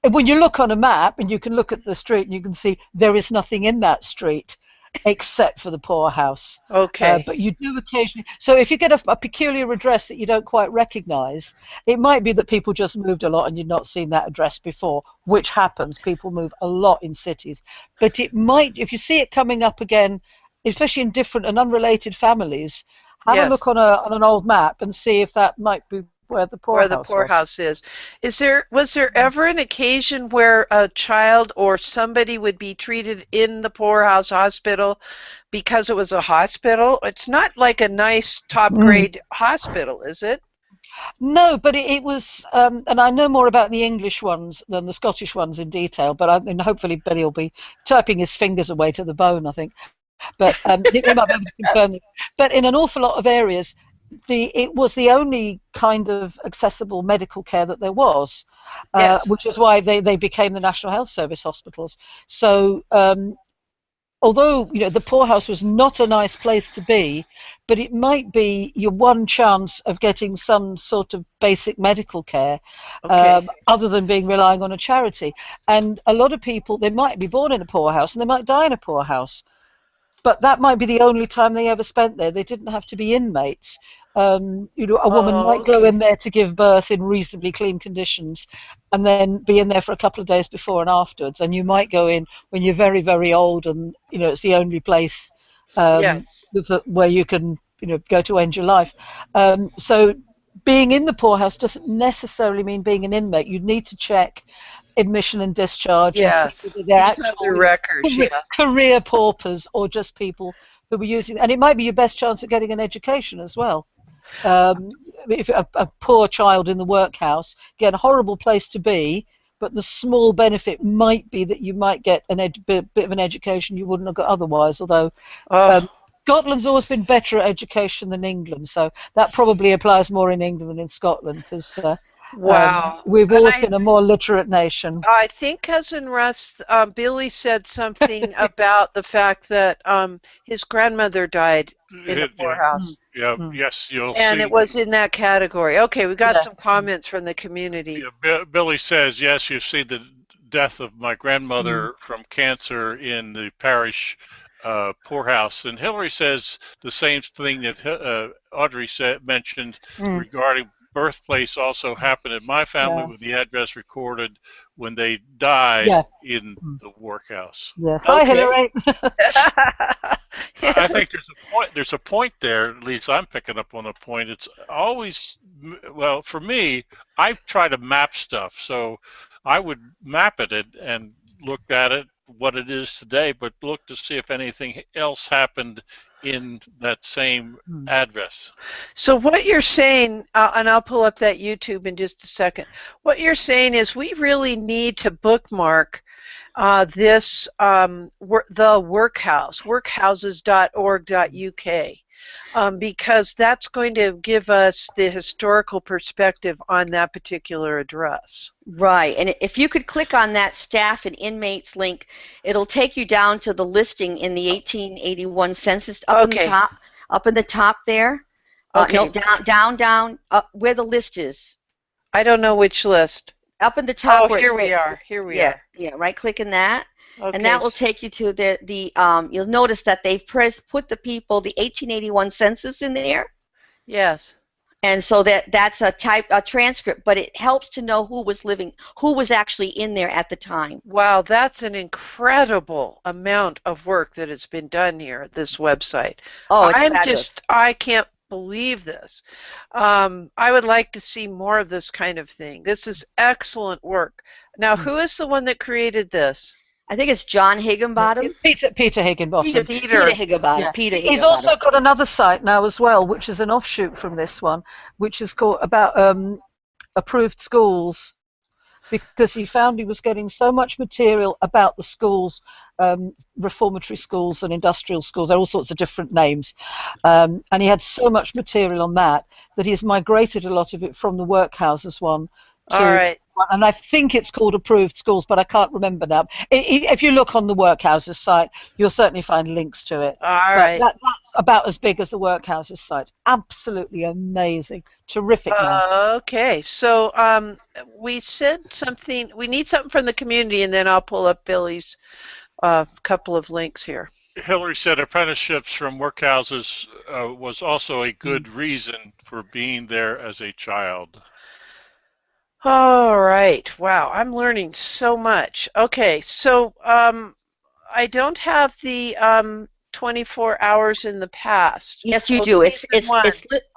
when you look on a map and you can look at the street and you can see there is nothing in that street except for the poorhouse. Okay. But you do occasionally. So if you get a peculiar address that you don't quite recognize, it might be that people just moved a lot and you'd not seen that address before, which happens. People move a lot in cities. But it might, if you see it coming up again, especially in different and unrelated families, have a look on an old map and see if that might be where the poorhouse is. Was there ever an occasion where a child or somebody would be treated in the poorhouse hospital because it was a hospital? It's not like a nice top grade hospital, is it? No, but it was, and I know more about the English ones than the Scottish ones in detail, but and hopefully Billy will be typing his fingers away to the bone, I think. But he might be able to confirm it. But in an awful lot of areas, it was the only kind of accessible medical care that there was, which is why they became the National Health Service hospitals. So although the poorhouse was not a nice place to be, but it might be your one chance of getting some sort of basic medical care, other than relying on a charity. And a lot of people, they might be born in a poorhouse and they might die in a poorhouse. But that might be the only time they ever spent there. They didn't have to be inmates. A woman might go in there to give birth in reasonably clean conditions and then be in there for a couple of days before and afterwards. And you might go in when you're very, very old and, it's the only place where you can, go to end your life. So being in the poorhouse doesn't necessarily mean being an inmate. You need to check admission and discharge. Yes, and see they're actual records. Career paupers or just people who were using, and it might be your best chance of getting an education as well. If a poor child in the workhouse, again, a horrible place to be, but the small benefit might be that you might get a bit of an education you wouldn't have got otherwise. Although Scotland's always been better at education than England, so that probably applies more in England than in Scotland because. We've always been a more literate nation. I think Cousin Russ, Billy said something about the fact that his grandmother died in the poorhouse. Yes, you'll see. And it was in that category. Okay, we got some comments from the community. Billy says, yes, you see the death of my grandmother from cancer in the parish poorhouse. And Hillary says the same thing that Audrey mentioned regarding birthplace also happened in my family with the address recorded when they died in the workhouse. Yes. Hi, Hillary. I think there's a point there, at least I'm picking up on a point. It's always, well, for me, I try to map stuff. So I would map it and look at it, what it is today, but look to see if anything else happened in that same address. So what you're saying, and I'll pull up that YouTube in just a second, what you're saying is we really need to bookmark this, the workhouse, workhouses.org.uk, because that's going to give us the historical perspective on that particular address. Right, and if you could click on that staff and inmates link, it'll take you down to the listing in the 1881 census up in the top there. No, down, where the list is. I don't know which list. Up in the top. Oh, here we are. Yeah, right click in that. Okay. And that will take you to the you'll notice that they've put the 1881 census in there. Yes. And so that's a transcript, but it helps to know who was actually in there at the time. Wow, that's an incredible amount of work that has been done here at this website. Oh, it's fabulous. I can't believe this. I would like to see more of this kind of thing. This is excellent work. Now, who is the one that created this? I think it's John Higginbottom. Peter Higginbottom. Peter Higginbottom. Yeah. He's also got another site now as well, which is an offshoot from this one, which is called about approved schools, because he found he was getting so much material about the schools, reformatory schools and industrial schools. There are all sorts of different names, and he had so much material on that he's migrated a lot of it from the workhouses one All right. And I think it's called Approved Schools, but I can't remember now. If you look on the Workhouses site, you'll certainly find links to it. All but right. That's about as big as the Workhouses site. Absolutely amazing. Terrific man. Okay, so we said something. We need something from the community, and then I'll pull up Billy's couple of links here. Hillary said apprenticeships from workhouses was also a good reason for being there as a child. All right. Wow, I'm learning so much. Okay, so I don't have the 24 hours in the past. Yes, you do. It's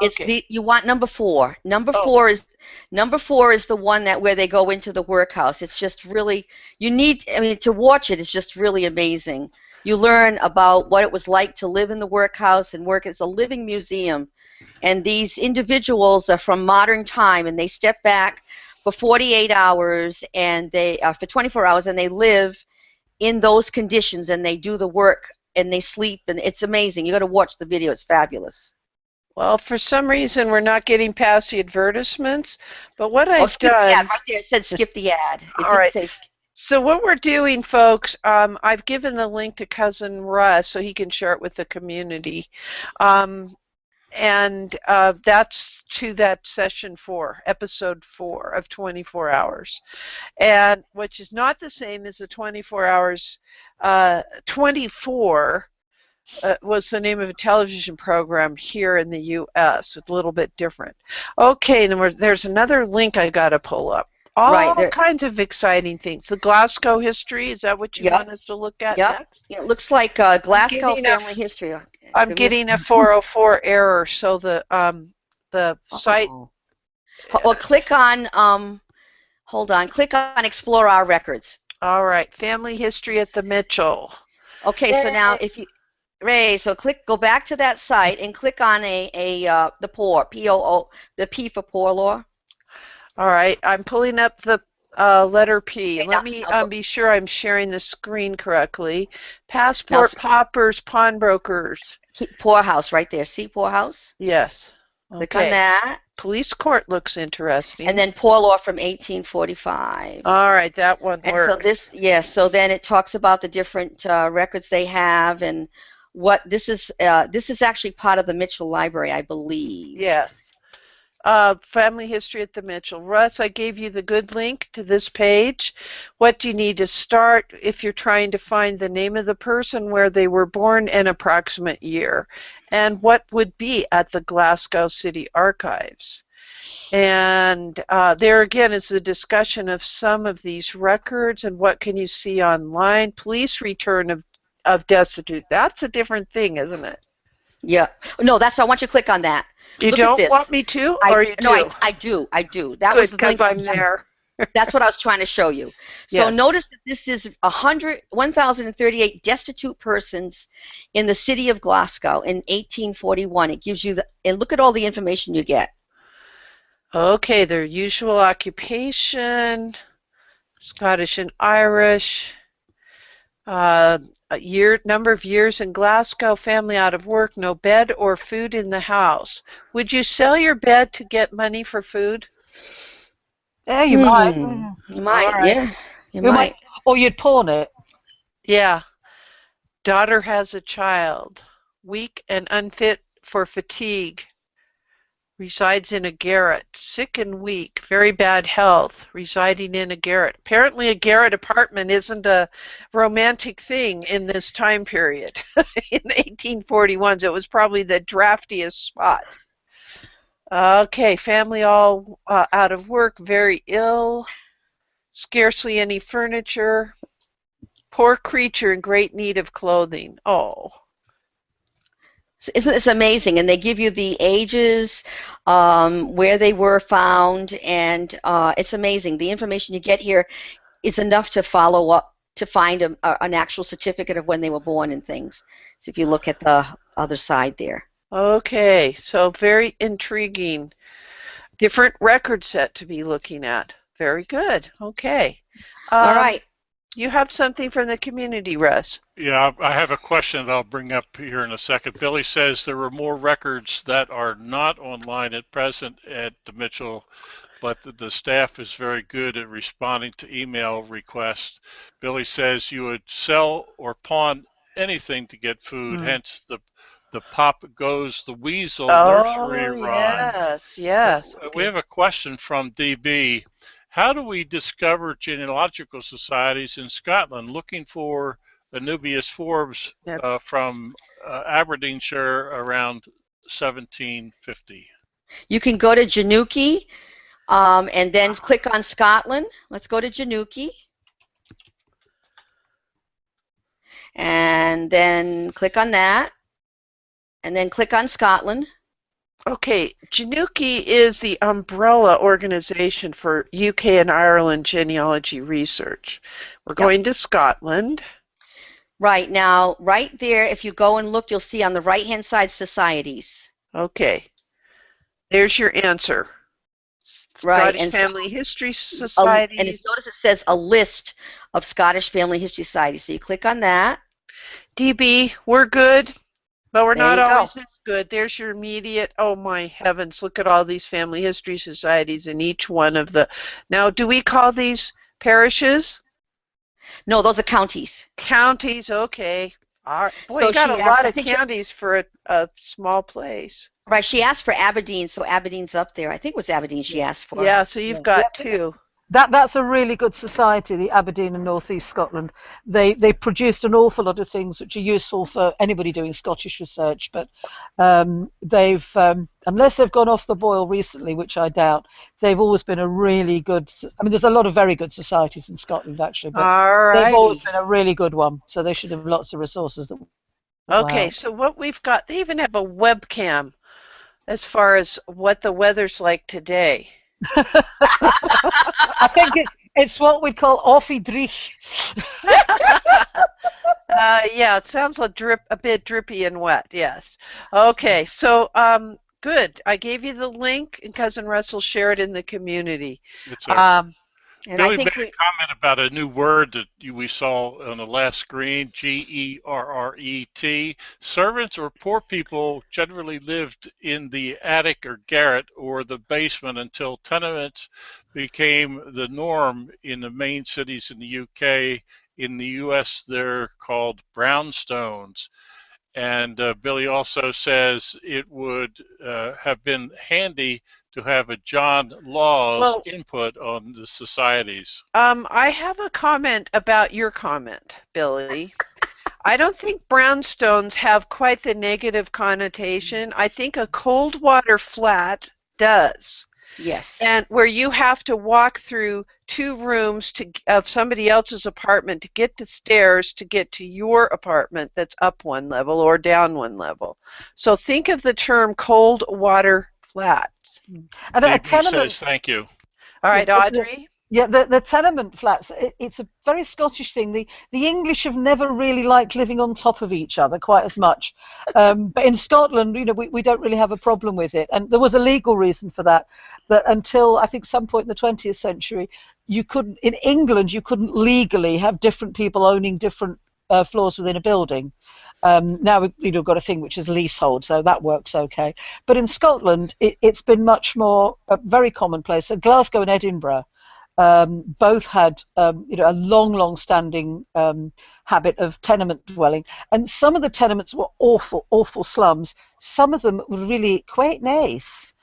Okay. you want number 4. Number 4 is the one where they go into the workhouse. It's just really to watch it is just really amazing. You learn about what it was like to live in the workhouse and work as a living museum. And these individuals are from modern time, and they step back for 48 hours and they for 24 hours, and they live in those conditions, and they do the work and they sleep, and it's amazing. You got to watch the video. It's fabulous. Well, for some reason we're not getting past the advertisements, but what I've done. The ad. Right there, it said skip the ad. It all right. Say so what we're doing, folks, I've given the link to Cousin Russ so he can share it with the community. And that's to that session 4, episode 4 of 24 hours, and which is not the same as the 24 hours. 24 was the name of a television program here in the U.S. It's a little bit different. Okay, then there's another link I got to pull up. All kinds of exciting things. The Glasgow history, is that what you want us to look at next? It looks like Glasgow family history. I'm getting a 404 error, so the site. Well, click on, hold on, click on Explore Our Records. All right, family history at the Mitchell. Okay, so now if you, go back to that site and click on the poor, P-O-O, the P for poor law. All right, I'm pulling up the letter P. Okay, let me be sure I'm sharing the screen correctly. Passport poppers, pawnbrokers. Poorhouse right there. See poorhouse? Yes. Click on that. Police court looks interesting. And then poor law from 1845. All right, that one works. And so so then it talks about the different records they have, and what this is actually part of the Mitchell Library, I believe. Yes. Family history at the Mitchell. Russ, I gave you the good link to this page. What do you need to start if you're trying to find the name of the person, where they were born, and approximate year, and what would be at the Glasgow City Archives? And there again is the discussion of some of these records and what can you see online. Police return of destitute. That's a different thing, isn't it? Yeah. No, I want you to click on that. You don't want me to, or you do? No, I do. That was because I'm there. That's what I was trying to show you. So notice that this is 1,038 destitute persons in the city of Glasgow in 1841. It gives you and look at all the information you get. Okay, their usual occupation, Scottish and Irish. Number of years in Glasgow, family out of work, no bed or food in the house. Would you sell your bed to get money for food? Yeah, you might. You might, right. Yeah. You might. Or you'd pawn it. Yeah. Daughter has a child, weak and unfit for fatigue. Resides in a garret, sick and weak, very bad health, residing in a garret. Apparently a garret apartment isn't a romantic thing in this time period. In the 1841s, it was probably the draftiest spot. Okay, family all out of work, very ill, scarcely any furniture, poor creature in great need of clothing. Oh. Isn't this amazing? And they give you the ages, where they were found, and it's amazing. The information you get here is enough to follow up to find an actual certificate of when they were born and things. So if you look at the other side there. Okay, so very intriguing. Different record set to be looking at. Very good. Okay. All right. You have something from the community, Russ. Yeah, I have a question that I'll bring up here in a second. Billy says there were more records that are not online at present at the Mitchell but the staff is very good at responding to email requests. Billy says you would sell or pawn anything to get food, hence the Pop Goes the Weasel nursery rhyme. Yes. We have a question from DB. How do we discover genealogical societies in Scotland? Looking for Anubius Forbes from Aberdeenshire around 1750. You can go to Genealogy and then click on Scotland. Let's go to Genealogy. And then click on that. And then click on Scotland. Okay, Genealogy is the umbrella organization for UK and Ireland genealogy research. We're going to Scotland. Right, now, right there, if you go and look, you'll see on the right-hand side, societies. Okay, there's your answer. Right, Scottish Family History Societies. And notice it says a list of Scottish Family History Societies. So you click on that. DB, we're good. But we're not always this good. There's your immediate, oh my heavens, look at all these family history societies in each one of the, now do we call these parishes? No, those are counties. Counties, okay. All right. Boy, so you got a lot of counties for a small place. Right, she asked for Aberdeen, so Aberdeen's up there. I think it was Aberdeen she asked for. Yeah, so you've got two. That's a really good society, the Aberdeen and North East Scotland. They produced an awful lot of things which are useful for anybody doing Scottish research, but they've, unless they've gone off the boil recently, which I doubt, they've always been a really good, I mean, there's a lot of very good societies in Scotland, actually, but they've always been a really good one, so they should have lots of resources. Okay, so what we've got, they even have a webcam as far as what the weather's like today. I think it's what we call offie drich. Yeah, it sounds a bit drippy and wet. Yes. Okay. So good. I gave you the link, and Cousin Russell shared it in the community. And Billy made a comment about a new word that we saw on the last screen, Gerret. Servants or poor people generally lived in the attic or garret or the basement until tenements became the norm in the main cities in the UK. In the US, they're called brownstones. And Billy also says it would have been handy to have a John Law's input on the societies. I have a comment about your comment, Billy. I don't think brownstones have quite the negative connotation. I think a cold water flat does. Yes. And where you have to walk through 2 rooms of somebody else's apartment to get the stairs to get to your apartment that's up 1 level or down 1 level. So think of the term cold water flats. And a tenement says thank you. All right, Audrey. Yeah, the tenement flats, it's a very Scottish thing. The English have never really liked living on top of each other quite as much. But in Scotland, you know, we don't really have a problem with it. And there was a legal reason for that until, I think, some point in the 20th century, in England, you couldn't legally have different people owning different floors within a building. Now we've got a thing which is leasehold, so that works okay. But in Scotland, it's been much more very commonplace. So Glasgow and Edinburgh both had a long-standing habit of tenement dwelling, and some of the tenements were awful slums. Some of them were really quite nice.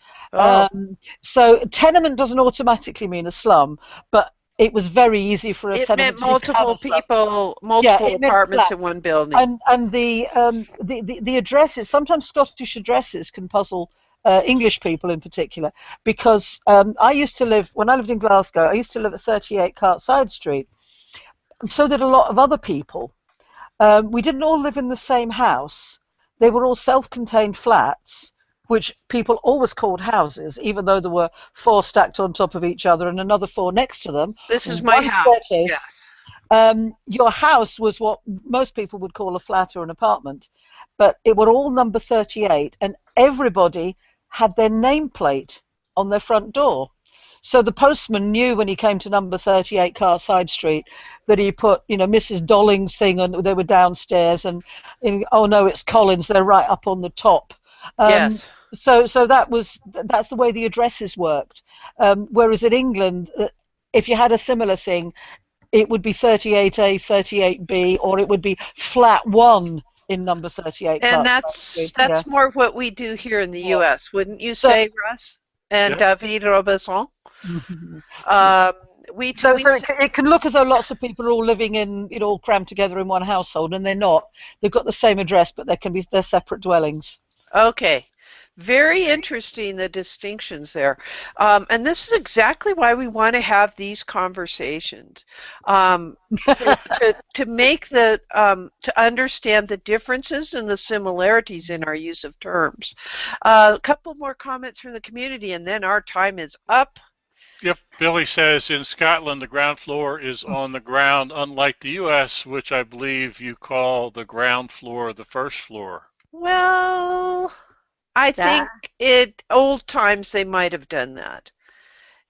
So tenement doesn't automatically mean a slum, but it was very easy for a tenement to multiple people, multiple apartments in one building. And the addresses, sometimes Scottish addresses can puzzle English people in particular, because when I lived in Glasgow, I used to live at 38 Cartside Street, and so did a lot of other people. We didn't all live in the same house. They were all self-contained flats, which people always called houses, even though there were 4 stacked on top of each other and another 4 next to them. This is my house, yes. Your house was what most people would call a flat or an apartment, but it were all number 38, and everybody had their nameplate on their front door. So the postman knew when he came to number 38 Cartside Street that he put, Mrs. Dolling's thing, and they were downstairs, and oh no, it's Collins, they're right up on the top. Yes. So that's the way the addresses worked. Whereas in England, if you had a similar thing, it would be 38A, 38B, or it would be flat 1 in number 38 And Clark that's Street. Yeah. more what we do here in the Yeah. U.S., wouldn't you So, say, Russ? And David Robinson? yeah. We So it can look as though lots of people are all living in, all crammed together in one household, and they're not. They've got the same address, but they're separate dwellings. Okay. Very interesting, the distinctions there. And this is exactly why we want to have these conversations, to make to understand the differences and the similarities in our use of terms. A couple more comments from the community, and then our time is up. Yep, Billy says in Scotland the ground floor is on the ground, unlike the U.S., which I believe you call the ground floor the first floor. Well, I think old times they might have done that.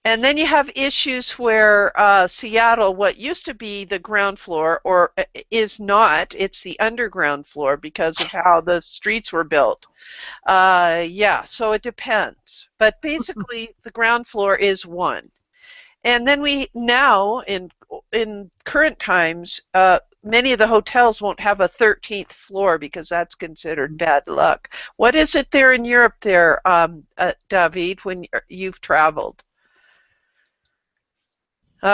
And then you have issues where Seattle, what used to be the ground floor, or is not, it's the underground floor because of how the streets were built. Yeah, so it depends. But basically, the ground floor is 1. And then we now, in current times, many of the hotels won't have a 13th floor because that's considered bad luck. What is it there in Europe there, David, when you've traveled?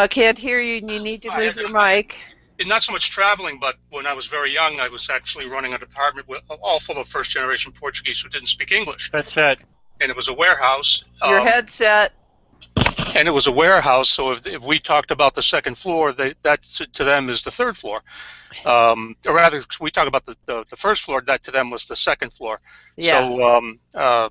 Can't hear you, and you need to move your mic. Not so much traveling, but when I was very young, I was actually running a department all full of first-generation Portuguese who didn't speak English. That's it. And it was a warehouse. Your headset. And it was a warehouse, so if we talked about the second floor, that to them is the third floor. Or rather, we talk about the first floor, that to them was the second floor. Yeah. So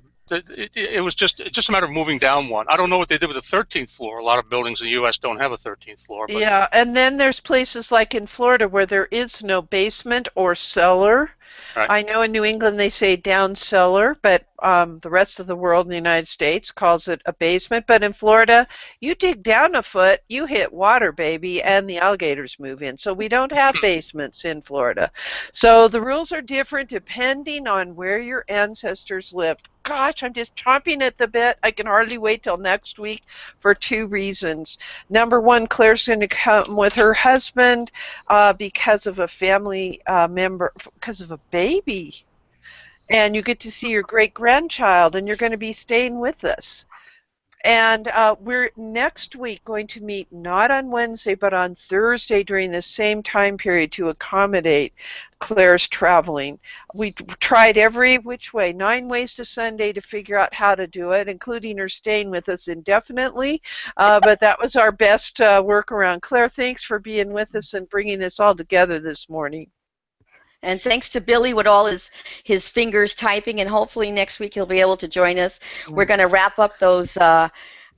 it was just a matter of moving down one. I don't know what they did with the 13th floor. A lot of buildings in the U.S. don't have a 13th floor. But. Yeah, and then there's places like in Florida where there is no basement or cellar. Right. I know in New England they say down cellar, but the rest of the world in the United States calls it a basement. But in Florida, you dig down a foot, you hit water, baby, and the alligators move in. So we don't have basements in Florida. So the rules are different depending on where your ancestors lived. Gosh, I'm just chomping at the bit. I can hardly wait till next week for 2 reasons. Number 1, Claire's going to come with her husband because of a family member, because of a baby. And you get to see your great-grandchild, and you're going to be staying with us. And we're next week going to meet not on Wednesday, but on Thursday during the same time period to accommodate Claire's traveling. We tried every which way, 9 ways to Sunday to figure out how to do it, including her staying with us indefinitely. But that was our best workaround. Claire, thanks for being with us and bringing this all together this morning. And thanks to Billy with all his fingers typing, and hopefully next week he'll be able to join us. We're going to wrap up those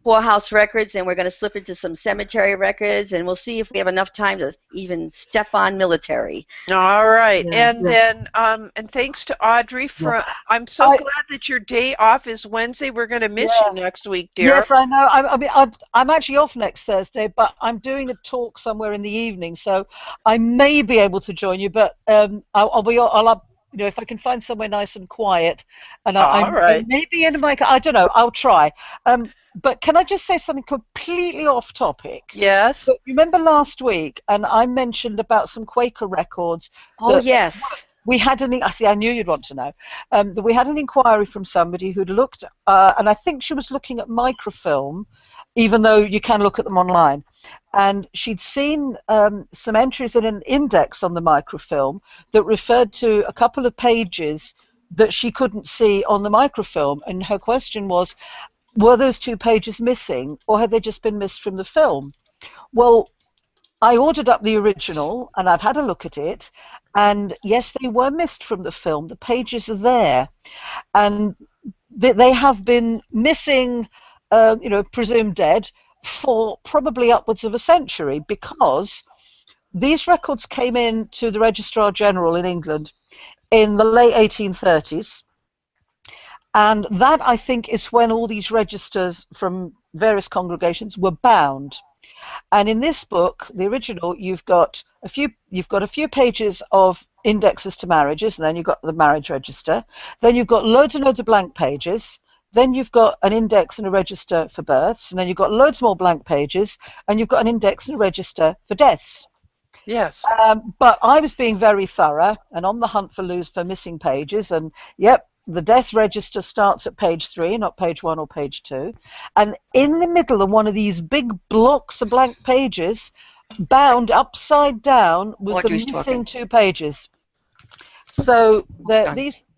poorhouse records, and we're going to slip into some cemetery records, and we'll see if we have enough time to even step on military. All right. And then and thanks to Audrey for I'm so glad that your day off is Wednesday. We're going to miss you next week, dear. Yes, I know. I mean, I'm actually off next Thursday, but I'm doing a talk somewhere in the evening, so I may be able to join you, but I'll if I can find somewhere nice and quiet, and I may be in my car. I don't know. I'll try. But can I just say something completely off topic? Yes. But remember last week, and I mentioned about some Quaker records. Oh, yes. We had I knew you'd want to know. That we had an inquiry from somebody who'd looked, and I think she was looking at microfilm, even though you can look at them online. And she'd seen some entries in an index on the microfilm that referred to a couple of pages that she couldn't see on the microfilm. And her question was, were those 2 pages missing, or had they just been missed from the film? Well, I ordered up the original, and I've had a look at it, and yes, they were missed from the film. The pages are there, and they have been missing, presumed dead, for probably upwards of a century, because these records came in to the Registrar General in England in the late 1830s. And that, I think, is when all these registers from various congregations were bound. And in this book, the original, you've got a few pages of indexes to marriages, and then you've got the marriage register. Then you've got loads and loads of blank pages. Then you've got an index and a register for births, and then you've got loads more blank pages, and you've got an index and a register for deaths. Yes. But I was being very thorough and on the hunt for missing pages, and yep, the death register starts at page 3, not page 1 or page 2. And in the middle of one of these big blocks of blank pages, bound upside down, was the missing 2 pages. So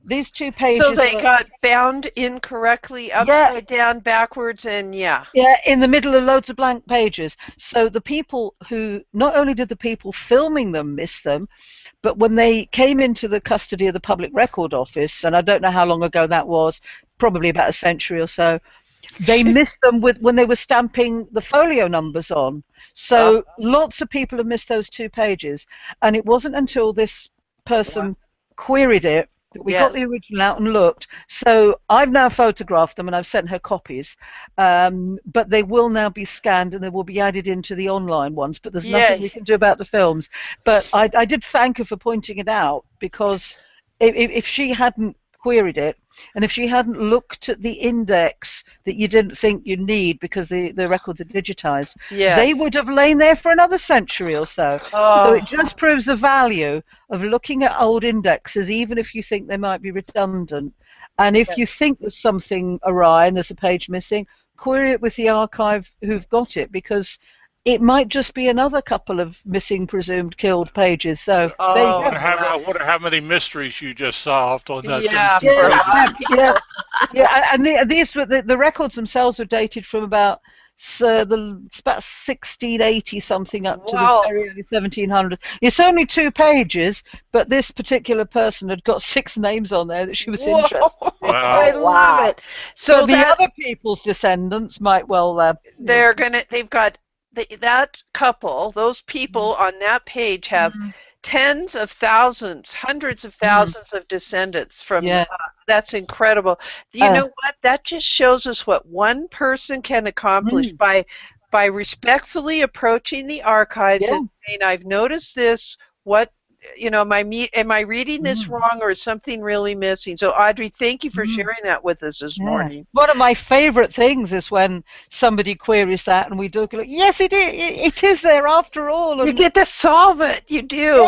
these 2 pages. So they got bound incorrectly, upside down, backwards, and yeah, in the middle of loads of blank pages. So the people who, not only did the people filming them miss them, but when they came into the custody of the Public Record Office, and I don't know how long ago that was, probably about a century or so, they missed them when they were stamping the folio numbers on. So lots of people have missed those 2 pages, and it wasn't until this person queried it that we got the original out and looked. So I've now photographed them and I've sent her copies, but they will now be scanned and they will be added into the online ones, but there's nothing we can do about the films. But I did thank her for pointing it out, because if she hadn't queried it, and if she hadn't looked at the index that you didn't think you need because the records are digitized, they would have lain there for another century or so. So it just proves the value of looking at old indexes, even if you think they might be redundant. And if you think there's something awry and there's a page missing, query it with the archive who've got it, because it might just be another couple of missing, presumed killed pages. So there you go. I wonder how many mysteries you just solved on that. And these were the records themselves were dated from about 1680 something up to the very early 1700s. It's only 2 pages, but this particular person had got 6 names on there that she was interested in. Wow. I love it. So the other people's descendants might they've got that couple, those people on that page have tens of thousands, hundreds of thousands of descendants from. That's incredible. You know what? That just shows us what one person can accomplish by respectfully approaching the archives and saying, "I've noticed this. What?" am I reading this wrong, or is something really missing? So Audrey, thank you for sharing that with us this morning. One of my favorite things is when somebody queries that and we do go, yes, it is there after all. And you get to solve it. You do.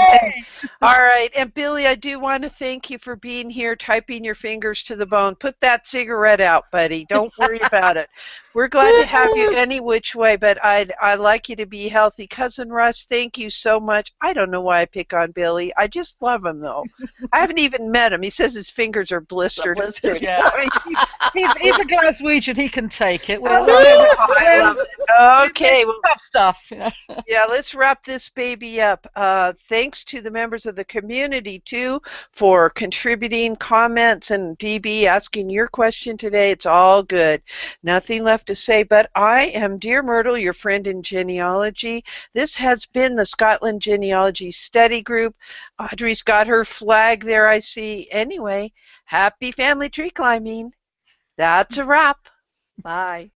All right. And Billy, I do want to thank you for being here, typing your fingers to the bone. Put that cigarette out, buddy. Don't worry about it. We're glad to have you any which way, but I'd like you to be healthy. Cousin Russ, thank you so much. I don't know why I pick on Billy. I just love him, though. I haven't even met him. He says his fingers are blistered. He's a Glaswegian. He can take it. I love it. Okay. Well, tough stuff. Yeah, let's wrap this baby up. Thanks to the members of the community, too, for contributing comments, and DB asking your question today. It's all good. Nothing left to say, but I am Dear Myrtle, your friend in genealogy. This has been the Scotland Genealogy Study Group. Audrey's got her flag there, I see. Anyway, happy family tree climbing. That's a wrap. Bye.